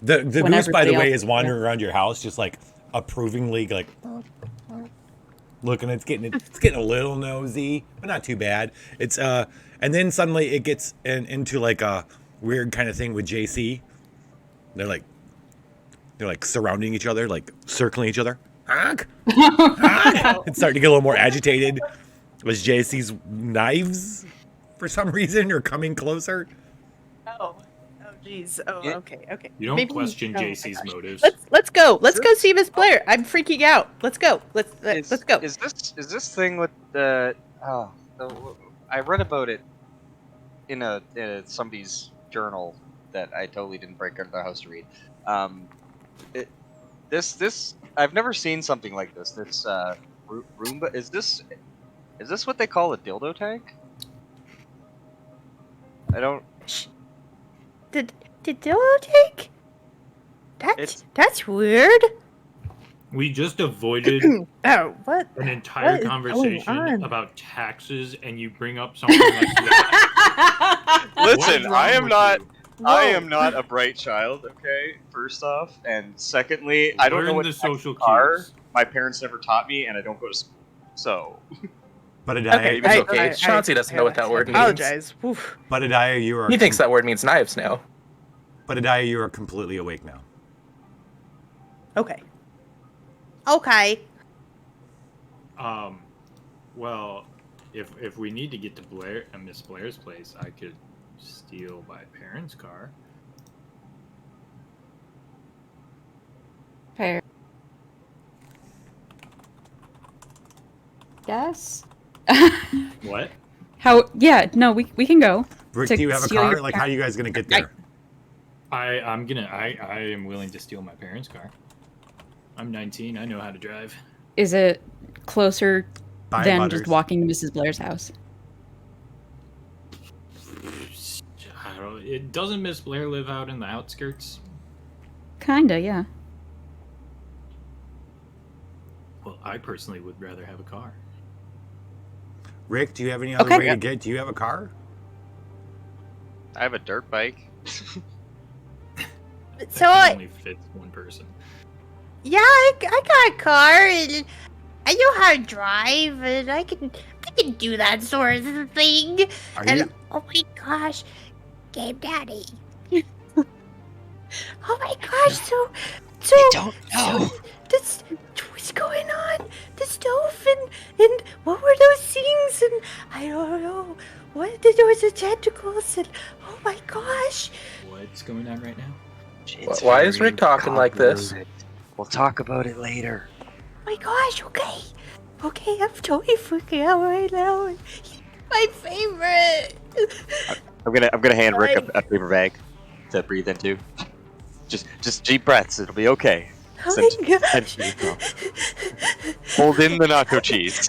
The goose, Whenever by the they way, all- is wandering around your house, just like approvingly, like looking. It's getting a little nosy, but not too bad. It's and then suddenly it gets into like a weird kind of thing with JC. They're like surrounding each other, like circling each other. Honk! Honk! It's starting to get a little more agitated. Was JC's knives for some reason are coming closer? Oh, jeez. Oh, okay. You don't Maybe- question oh my JC's gosh. motives. Let's go. Let's go see Miss Blair. I'm freaking out. Let's go. Let's go. Is this thing with the? I read about it in somebody's journal that I totally didn't break out of the house to read. This I've never seen something like this. This Roomba is this what they call a dildo tank? I don't. Did Dillo take? That's weird. We just avoided Oh, what? an entire What is conversation going on? about taxes, and you bring up something like that. Listen, wrong I am with not. you? I am not a bright child. Okay, first off, and secondly, I don't know Learn what the social taxes are. cues. My parents never taught me, and I don't go to school. So, But Okay, it's okay. Chauncey doesn't know what that word means. Apologize. Oof. But Adaya, you are. He thinks that word means knives now. But Adaya, you are completely awake now. Okay. Okay. Well, if we need to get to Miss Blair's place, I could steal my parents' car. Fair. Yes. What? How? Yeah. No, we can go. Rick, to do you have a steal car? your Like, car. how are you guys gonna get there? I am willing to steal my parents' car. I'm 19. I know how to drive. Is it closer Bye, than Butters. just walking to Mrs. Blair's house? I don't. Doesn't Miss Blair live out in the outskirts? Kinda, yeah. Well, I personally would rather have a car. Rick, do you have any other Okay. way to get? Do you have a car? I have a dirt bike. So That only fits one person. yeah, I got a car and I know how to drive and I can do that sort of thing. Are and you? oh my gosh, Game Daddy. Oh my gosh, so don't know. So this what's going on? The stove and what were those things? And I don't know. What there was the tentacles and oh my gosh. What's going on right now? It's Why is very Rick talking like this? convoluted. We'll talk about it later. Oh my gosh, okay. Okay, I'm totally freaking out right now. My favorite. I'm gonna hand Rick a paper bag to breathe into. Just deep breaths. It'll be okay. Oh my gosh. Hold in the nacho cheese.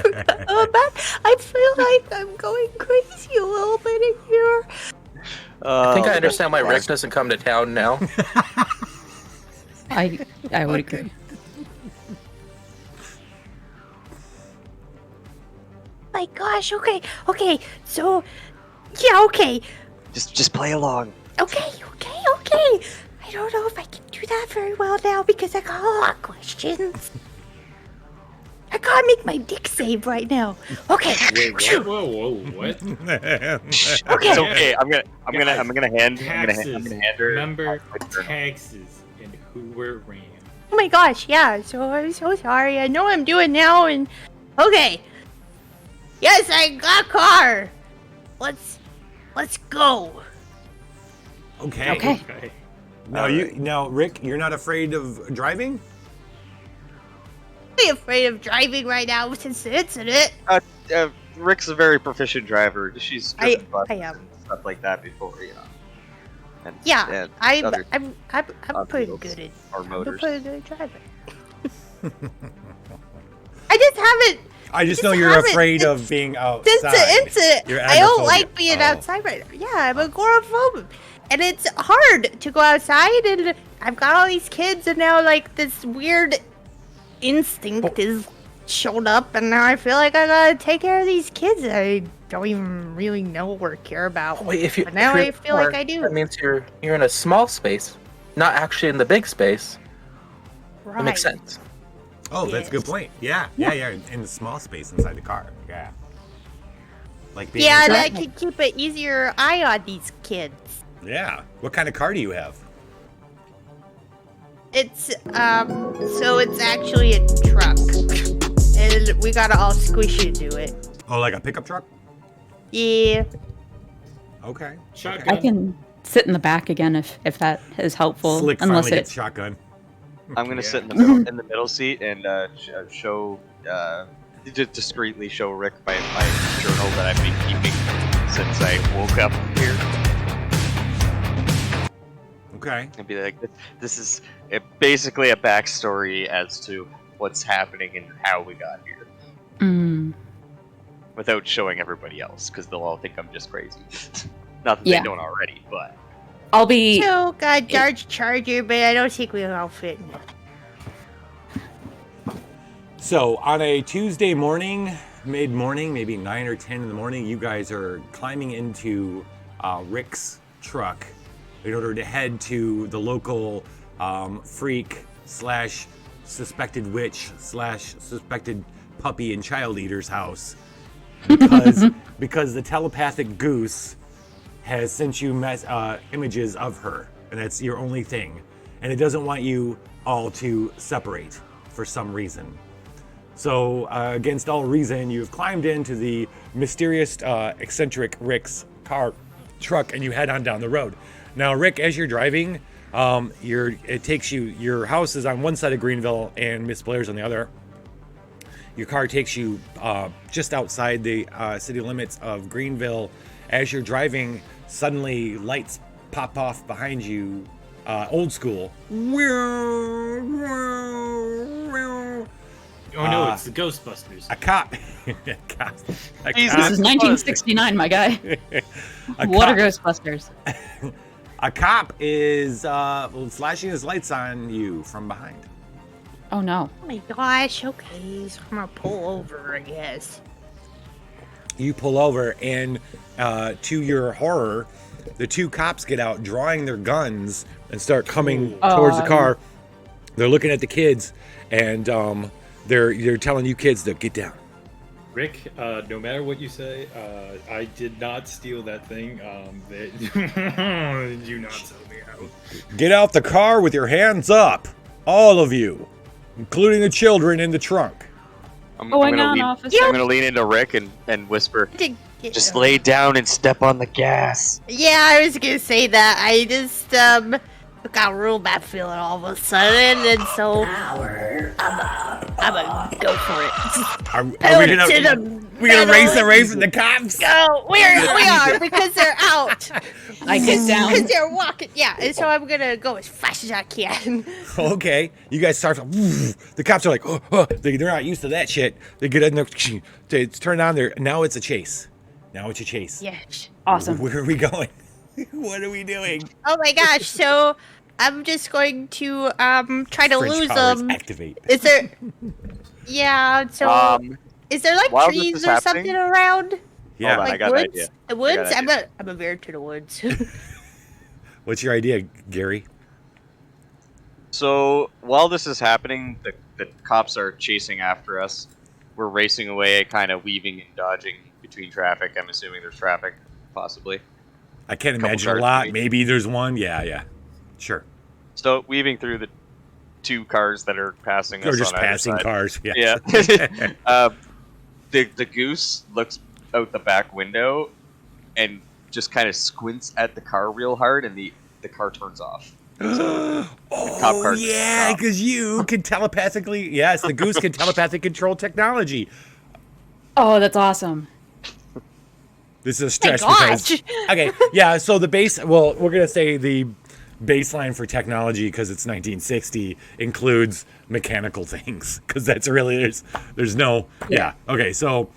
I feel like I'm going crazy a little bit in here. I think I understand why Rick doesn't come to town now. I would agree. My gosh, okay, so yeah, okay. Just play along. Okay. I don't know if I can do that very well now because I got a lot of questions. I gotta make my dick save right now. Okay. Wait, what? Whoa, what? Okay. It's okay. I'm gonna hand Taxes. her. Remember taxes and who we're ran. Oh my gosh, yeah. So I'm so sorry. I know what I'm doing now, and okay. Yes, I got a car. Let's go. Okay. Okay. Now, Rick, you're not afraid of driving? I'm afraid of driving right now since the incident. Rick's a very proficient driver. She's driven buses I am. and stuff like that before, And, Yeah, and I'm other pretty automobiles good at or I'm motors. pretty good at driving. I just haven't. I just know you're afraid of being outside. Since the incident, You're I don't agoraphobic. like being outside right now. Yeah, I'm agoraphobic. And it's hard to go outside, and I've got all these kids, and now, like, this weird instinct is showed up, and now I feel like I gotta take care of these kids that I don't even really know or care about. Wait, But now I feel like I do. That means you're in a small space, not actually in the big space. Right. That makes sense. Oh, that's a good point. Yeah, in the small space inside the car. Yeah. Like being Yeah, and inside- I can keep an easier eye on these kids. Yeah. What kind of car do you have? It's so it's actually a truck, and we gotta all squish into it. Oh, like a pickup truck? Yeah. Okay. I can sit in the back again if that is helpful. Slick unless finally gets shotgun. I'm gonna sit in the middle seat and show discreetly show Rick my journal that I've been keeping since I woke up here. Okay. And be like, this is basically a backstory as to what's happening and how we got here, without showing everybody else, because they'll all think I'm just crazy. Not that they don't already, but I'll be. So got George Charger, but I don't think we'll all fit in it. So on a Tuesday morning, mid-morning, maybe 9 or 10 in the morning, you guys are climbing into Rick's truck in order to head to the local freak / suspected witch / suspected puppy and child eater's house, because the telepathic goose has sent you images of her, and that's your only thing, and it doesn't want you all to separate for some reason. So against all reason, you've climbed into the mysterious eccentric Rick's truck, and you head on down the road. Now, Rick, as you're driving, it takes you. Your house is on one side of Greenville, and Miss Blair's on the other. Your car takes you just outside the city limits of Greenville. As you're driving, suddenly lights pop off behind you, old school. Oh no, it's the Ghostbusters. A cop. This is 1969, my guy. What are Ghostbusters? A cop is flashing his lights on you from behind. Oh no. Oh my gosh, okay, so I'm gonna pull over, I guess. You pull over, and to your horror, the two cops get out, drawing their guns, and start coming towards the car. They're looking at the kids, and they're telling you kids to get down. Rick, no matter what you say, I did not steal that thing. Do not sell me out. Get out the car with your hands up, all of you, including the children in the trunk. I'm gonna lean into Rick and whisper, just lay down and step on the gas. Yeah, I was gonna say that. I just got a real bad feeling all of a sudden, and so I'm gonna go for it. Are we gonna race the cops? Go, we are because they're out. I get down. Because they're walking. Yeah, and so I'm gonna go as fast as I can. Okay, you guys start. The cops are like, they're not used to that shit. They get in there, they turn on there. Now it's a chase. Yes. Awesome. Where are we going? What are we doing? Oh my gosh! So I'm just going to try to French lose powers them. activate. Is there? Yeah. So is there like while this trees is or happening- something around? Yeah. Hold on, Like I got woods? an idea. The woods? I got an I'm a veer to the woods. What's your idea, Gary? So while this is happening, the cops are chasing after us. We're racing away, kind of weaving and dodging between traffic. I'm assuming there's traffic, possibly. I can't Couple imagine a cars, lot. maybe. Maybe there's one. Yeah. Sure. So weaving through the 2 cars that are passing us Or just on either passing side. cars. Yeah. Yeah. The goose looks out the back window and just kind of squints at the car real hard, and the car turns off. So the cop car just Yeah, stops. because you can telepathically. Yes, the goose can telepathically control technology. Oh, that's awesome. This is a stretch gosh. because okay, yeah. So the base. Well, we're gonna say the baseline for technology because it's 1960 includes mechanical things because that's really there's no yeah. Okay, so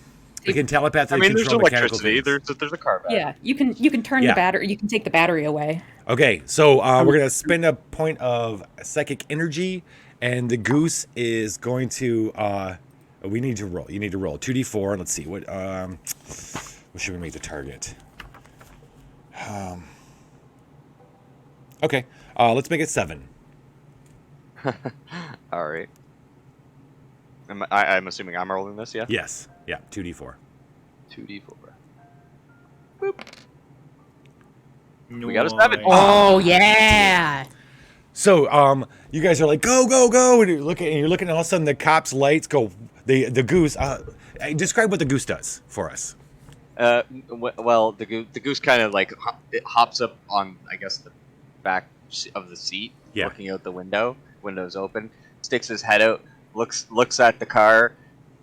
we can telepathically there's control mechanical electricity. things. There's a car battery. Yeah, you can turn Yeah. the battery. You can take the battery away. Okay, so we're gonna spend a point of psychic energy, and the goose is going to. We need to roll. You need to roll 2d4. Let's see what should we make the target? Okay, let's make it 7. All right. I'm assuming I'm rolling this, yeah? Yes. Yeah. 2d4. 2d4. Boop. We got a 7. Oh yeah. So you guys are like go go go, and you're looking, and all of a sudden the cops' lights go. The goose. Describe what the goose does for us. Well, the goose kind of like it hops up on, I guess, the back of the seat, Yeah. looking out the window. Window's open. Sticks his head out, looks at the car,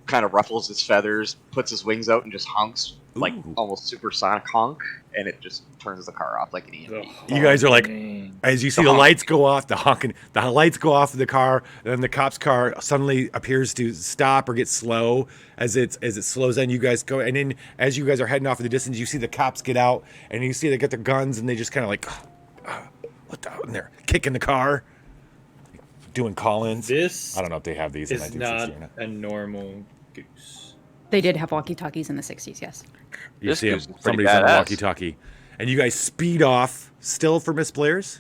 kind of ruffles its feathers, puts his wings out, and just honks like Ooh. almost supersonic honk, and it just turns the car off like an EMP. You guys are like, as you see the lights go off, the lights go off of the car, and then the cop's car suddenly appears to stop or get slow as it slows down. You guys go, and then as you guys are heading off in the distance, you see the cops get out, and you see they get their guns, and they just kind of like, what the? And they're kicking the car, doing call-ins. This I don't know if they have these in is 1960 not or not. a normal goose. They did have walkie-talkies in the 60s, yes. You This see goose is pretty somebody's on a badass. walkie-talkie, and you guys speed off. Still for Miss Blair's.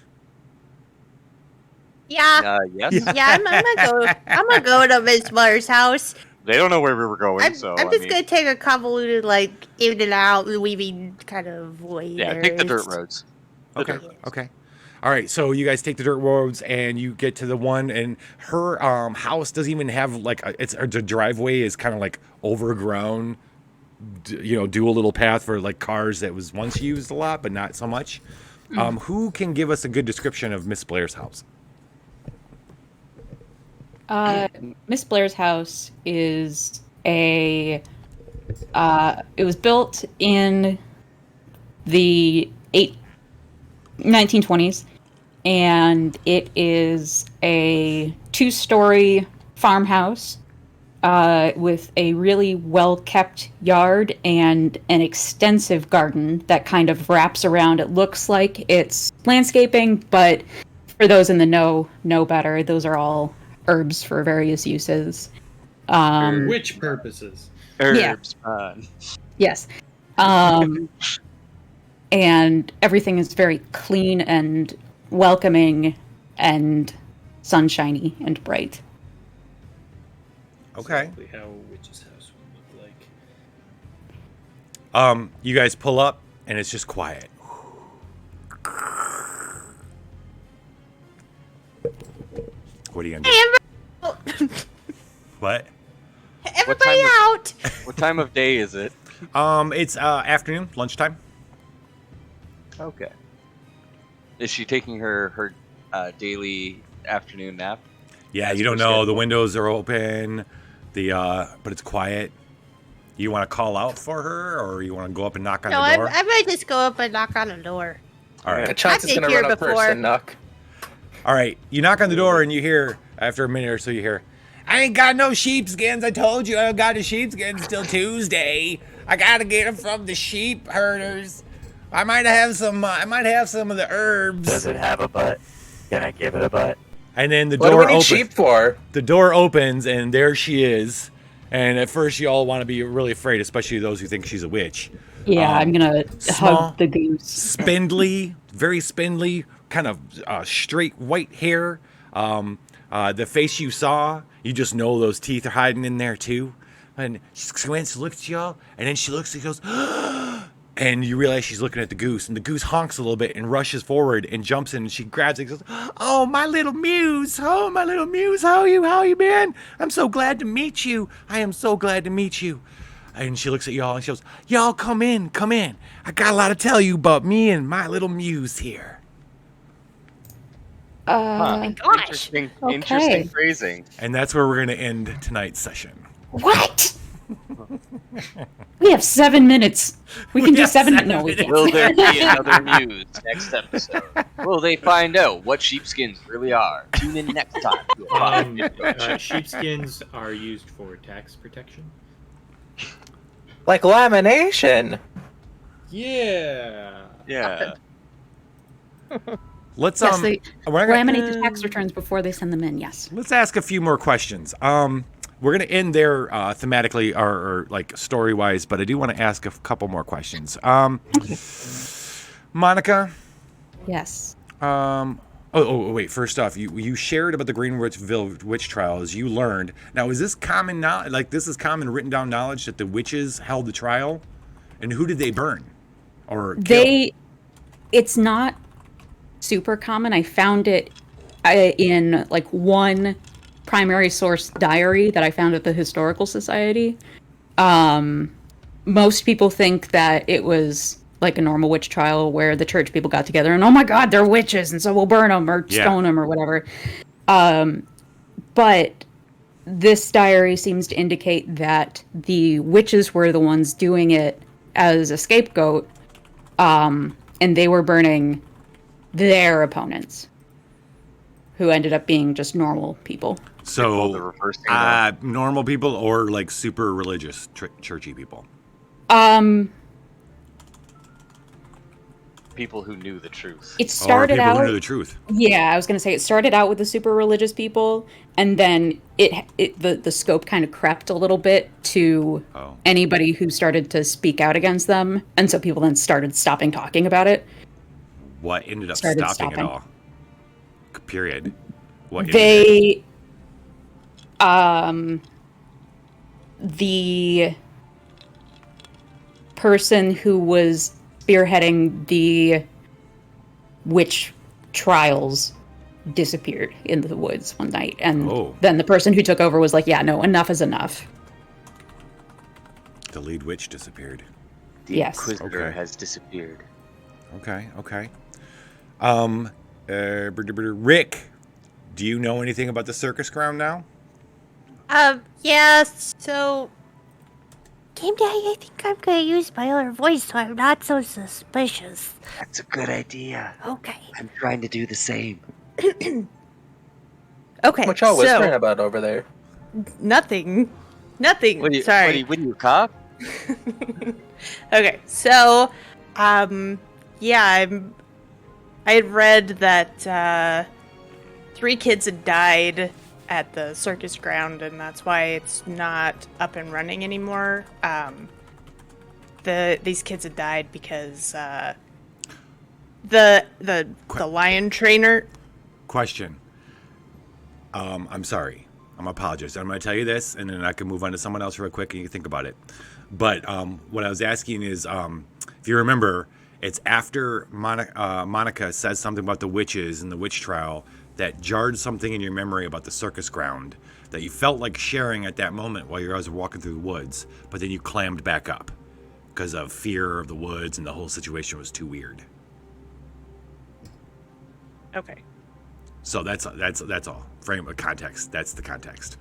Yeah. Yes. Yeah, I'm gonna go to Miss Blair's house. They don't know where we were going, I'm so just I mean, gonna take a convoluted, like, in and out, weaving kind of way. yeah, take the dirt roads. Okay. Okay. All right. So you guys take the dirt roads and you get to the one, and her house doesn't even have like the driveway is kind of like overgrown. Do a little path for like cars that was once used a lot, but not so much. Who can give us a good description of Miss Blair's house? Miss Blair's house is it was built in the 1920s, and it is a 2-story farmhouse with a really well-kept yard and an extensive garden that kind of wraps around. It looks like it's landscaping, but for those in the know better, those are all herbs for various uses. For which purposes? Herbs, man. Yes. And everything is very clean and welcoming and sunshiny and bright. Okay. Exactly how a witch's house would look like. You guys pull up and it's just quiet. What are you gonna do? What? Everybody out! What time of day is it? It's afternoon, lunchtime. Okay. Is she taking her daily afternoon nap? Yeah, That's you don't her know. schedule. The windows are open. But it's quiet. You want to call out for her, or you want to go up and knock on No, the door? I might just go up and knock on the door. All right. Chance is I've been gonna here run up first before. and knock. All right. You knock on the door, and you hear after a minute or so, you hear, "I ain't got no sheepskins. I told you I got the sheepskins till Tuesday. I gotta get them from the sheep herders. I might have some. I might have some of the herbs." Does it have a butt? Can I give it a butt? And then the What do door we need opens. sheep for? The door opens, and there she is. And at first, you all want to be really afraid, especially those who think she's a witch. Yeah, I'm gonna small, hug the goose. Spindly, very spindly, kind of straight white hair, The face you saw, you just know those teeth are hiding in there too. And she squints, looks at y'all, and then she looks and goes, and you realize she's looking at the goose, and the goose honks a little bit and rushes forward and jumps in, and she grabs it and goes, "Oh, my little muse! Oh, my little muse! How you been? I'm so glad to meet you. I am so glad to meet you." And she looks at y'all and she goes, "Y'all come in. I got a lot to tell you about me and my little muse here." Gosh. Interesting, Okay. interesting phrasing. And that's where we're going to end tonight's session. What? We have 7 minutes. We can do 7 minutes. No, we can't. Will there be another muse next episode? Will they find out what sheepskins really are? Tune in next time. Sheepskins are used for tax protection. Like lamination. Yeah. Yeah. Let's Yes, they we're not gonna- laminate the tax returns before they send them in. Yes. Let's ask a few more questions. We're gonna end there thematically or like story wise, but I do want to ask a couple more questions. Monica. Yes. Wait. First off, you shared about the Greenwich witch trials. You learned. Now, is this common knowledge? Like, this is common written down knowledge that the witches held the trial, and who did they burn or kill? It's not super common. I found it in like one primary source diary that I found at the Historical Society. Most people think that it was like a normal witch trial where the church people got together and, oh my God, they're witches, and so we'll burn them or stone them or whatever. But this diary seems to indicate that the witches were the ones doing it as a scapegoat, and they were burning their opponents, who ended up being just normal people. So, normal people or like super religious churchy people? People who knew the truth. It started people out. who knew the truth. Yeah, I was gonna say it started out with the super religious people, and then the scope kind of crept a little bit to anybody who started to speak out against them, and so people then started stopping talking about it. What ended up Started stopping it stopping. all? Period. What They, the person who was spearheading the witch trials disappeared into the woods one night, and then the person who took over was like, "Yeah, no, enough is enough." The lead witch disappeared. The Yes. Inquisitor has disappeared. Okay. Rick, do you know anything about the circus ground now? Yeah, so... Game Day, I think I'm gonna use my other voice so I'm not so suspicious. That's a good idea. Okay. I'm trying to do the same. Okay, What y'all whispering about over there? Nothing. What do you, Sorry. What are you, a cop? Okay, so, yeah, I had read that 3 kids had died at the circus ground, and that's why it's not up and running anymore. These kids had died because the lion trainer. Question. I'm sorry. I'm apologize. I'm going to tell you this, and then I can move on to someone else real quick, and you can think about it. But what I was asking is, if you remember, it's after Monica says something about the witches and the witch trial that jarred something in your memory about the circus ground that you felt like sharing at that moment while you guys were walking through the woods, but then you clammed back up because of fear of the woods and the whole situation was too weird. Okay. So that's all. Frame of context. That's the context.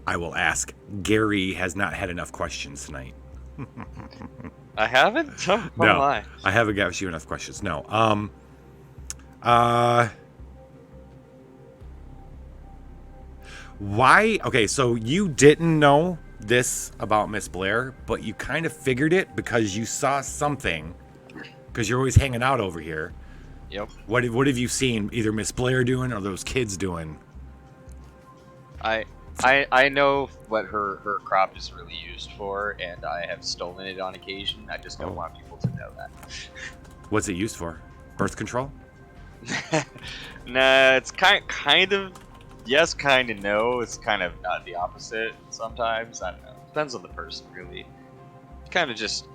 I will ask. Gary has not had enough questions tonight. I haven't? Oh, No, my. I haven't got you enough questions. No. Why? Okay, so you didn't know this about Miss Blair, but you kind of figured it because you saw something. Because you're always hanging out over here. Yep. What have you seen either Miss Blair doing or those kids doing? I know what her crop is really used for, and I have stolen it on occasion. I just don't want people to know that. What's it used for? Birth control? Nah, it's kind of yes, kind of no. It's kind of the opposite sometimes. I don't know. Depends on the person, really. It kind of just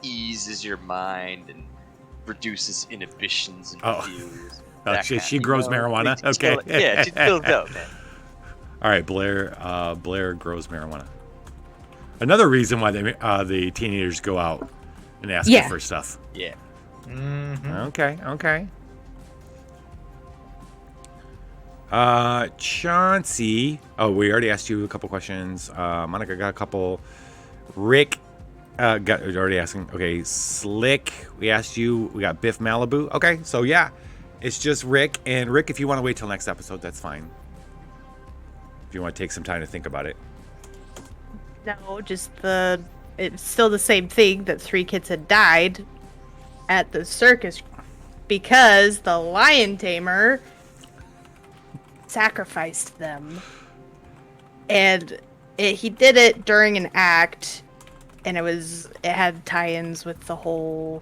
eases your mind and reduces inhibitions and fears. She grows marijuana. Okay. Yeah, she feels dope, man. All right, Blair grows marijuana. Another reason why the teenagers go out and ask her for stuff. Yeah. Okay. Chauncey. Oh, we already asked you a couple questions. Monica got a couple. Rick already asking. Okay, Slick. We asked you. We got Biff Malibu. Okay, so yeah, it's just Rick. And Rick, if you want to wait till next episode, that's fine. If you want to take some time to think about it. No, just it's still the same thing that 3 kids had died at the circus because the lion tamer sacrificed them. And he did it during an act, and it had tie-ins with the whole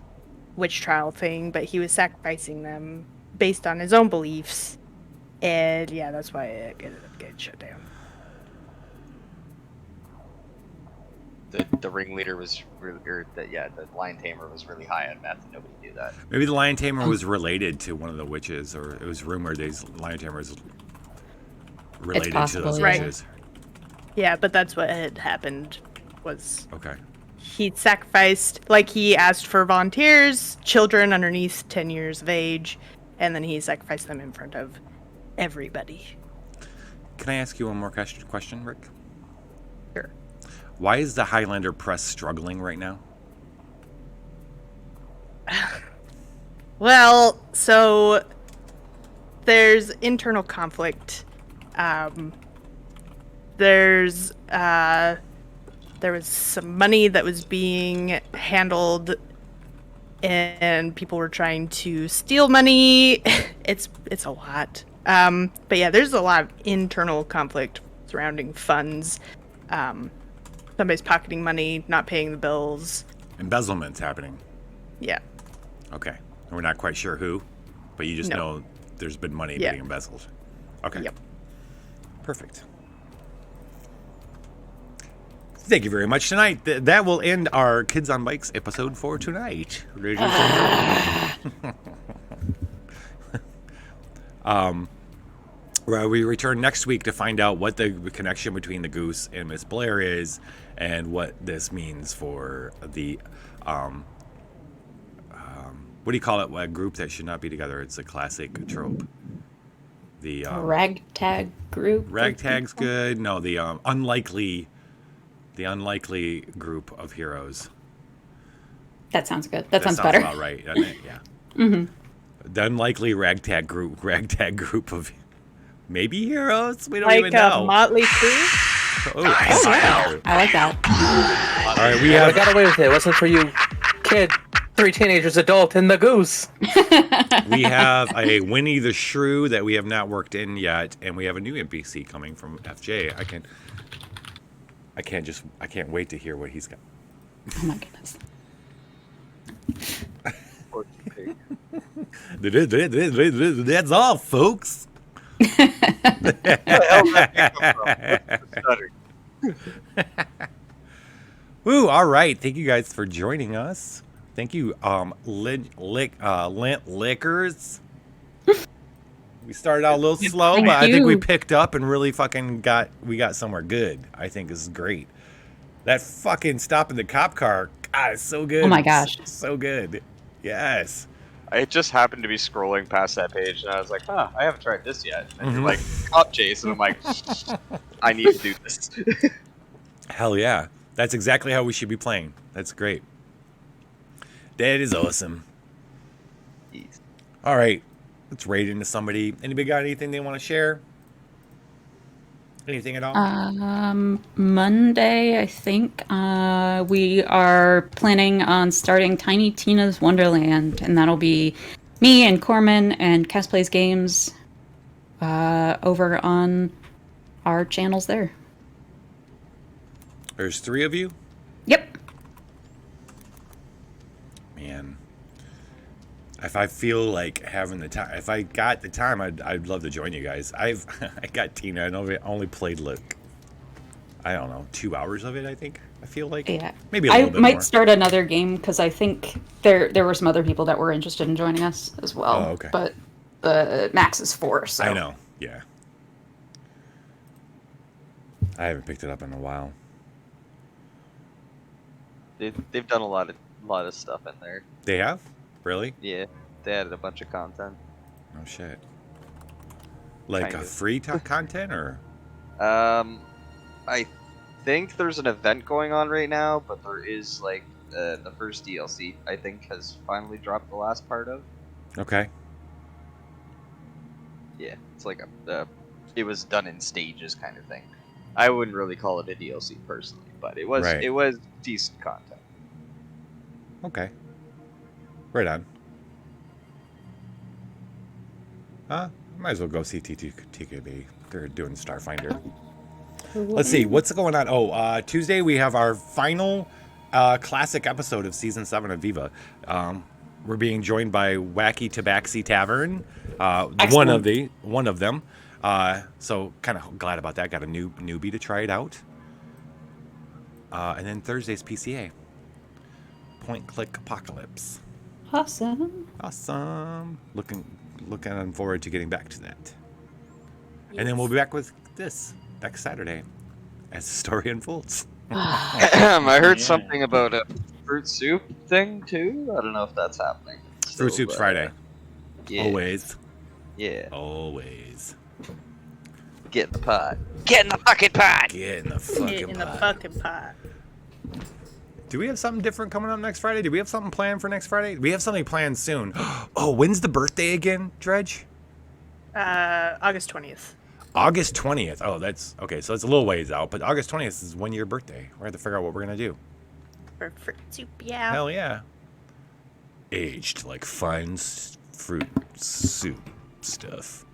witch trial thing, but he was sacrificing them based on his own beliefs. And yeah, that's why it ended up getting shut down. The ringleader was really, the lion tamer was really high on meth, and nobody knew that. Maybe the lion tamer was related to one of the witches, or it was rumored the lion tamer was related to those witches. Yeah, but that's what had happened. Was okay. He sacrificed, he asked for volunteers, children underneath 10 years of age, and then he sacrificed them in front of everybody. Can I ask you one more question, Rick? Sure. Why is the Highlander press struggling right now? Well, so there's internal conflict. There was some money that was being handled, and people were trying to steal money. It's a lot. But yeah, there's a lot of internal conflict surrounding funds. Somebody's pocketing money, not paying the bills. Embezzlement's happening. Yeah. Okay. And we're not quite sure who, but you just know there's been money being embezzled. Okay. Yep. Perfect. Thank you very much tonight. That will end our Kids on Bikes episode for tonight. Where we return next week to find out what the connection between the goose and Miss Blair is, and what this means for the what do you call it? A group that should not be together. It's a classic trope. The ragtag group. Ragtag's good. No, the unlikely group of heroes. That sounds good. That sounds better. About right, doesn't it? Yeah. The unlikely ragtag group of maybe heroes. We don't even know. Motley Crue. I like that. All right, I got away with it. It wasn't for you, kid. 3 teenagers, adult, and the goose. We have a Winnie the Shrew that we have not worked in yet, and we have a new NPC coming from FJ. I can't wait to hear what he's got. Oh my goodness. That's all, folks. Woo! All right, thank you guys for joining us. Thank you, Lint Lickers. We started out a little slow, but I think we picked up and really fucking got somewhere good. I think this is great. That fucking stopping the cop car, God, it's so good. Oh my gosh, so good. Yes. I just happened to be scrolling past that page, and I was like, I haven't tried this yet. And you're like, cop chase, and I'm like, I need to do this. Hell yeah. That's exactly how we should be playing. That's great. That is awesome. All right. Let's raid into somebody. Anybody got anything they want to share? Anything at all? Monday, I think, we are planning on starting Tiny Tina's Wonderland, and that'll be me and Corman and Cass Plays Games over on our channels there. There's 3 of you? Yep. Man. If I feel like having the time, if I got the time, I'd love to join you guys. I got Tina. I only played like, I don't know, 2 hours of it. I think. I feel like maybe a little bit might more. start another game because I think there were some other people that were interested in joining us as well. Oh, okay. But the max is 4. So I know. Yeah. I haven't picked it up in a while. They've done a lot of stuff in there. They have? Really? Yeah, they added a bunch of content. Oh shit. Like Kind a of. free content or? I think there's an event going on right now, but there is like the first DLC. I think has finally dropped the last part of. Okay. Yeah, it's like it was done in stages kind of thing. I wouldn't really call it a DLC personally, but it was Right. it was decent content. Okay. Right on. Might as well go see TKB. They're doing Starfinder. Let's see what's going on. Oh, Tuesday we have our final classic episode of season 7 of Viva. We're being joined by Wacky Tabaxi Tavern, one of them. So kind of glad about that. Got a newbie to try it out. And then Thursday's PCA. Point Click Apocalypse. Awesome. Looking forward to getting back to that. And then we'll be back with this next Saturday as the story unfolds. I heard something about a fruit soup thing too. I don't know if that's happening. Fruit Soup's Friday. Yeah. Always. Yeah. Always. Get in the pot. Get in the fucking pot. Get in the fucking Get in the pot. fucking pot. Do we have something different coming up next Friday? Do we have something planned for next Friday? We have something planned soon. Oh, when's the birthday again, Dredge? August 20th. August 20th. Oh, that's okay. So it's a little ways out, but August 20th is 1 year birthday. We have to figure out what we're gonna do. For fruit soup, yeah. Hell yeah. Aged like fine fruit soup stuff.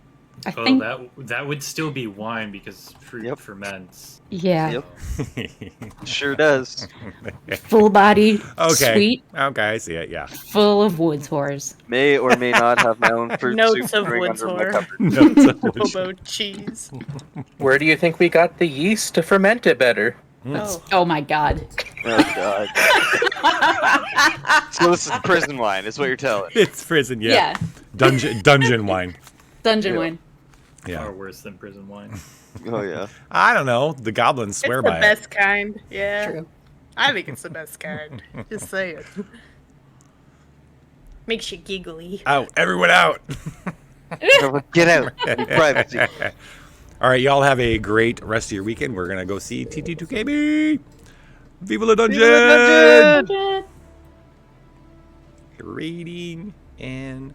I think that would still be wine because fruit ferments. Yeah. Sure does. Full body, Okay. sweet, Okay, I see it. Yeah. full of woods whores. May or may not have my own fruit Notes soup of brewing woods under my whore. cupboard. Notes of woods. Hobo cheese. Where do you think we got the yeast to ferment it better? Oh my god. Oh god. So this is prison wine, is what you're telling. It's prison, yeah. Yeah. Dungeon wine. Dungeon wine. Yeah. Far worse than prison wine. Oh yeah. I don't know. The goblins It's swear the by it. best kind. Yeah. True. I think it's the best kind. Just say it. Makes you giggly. Out. Everyone out. Get out. Be privacy. All right, y'all have a great rest of your weekend. We're going to go see TT2KB. Viva la Dungeon! Rating and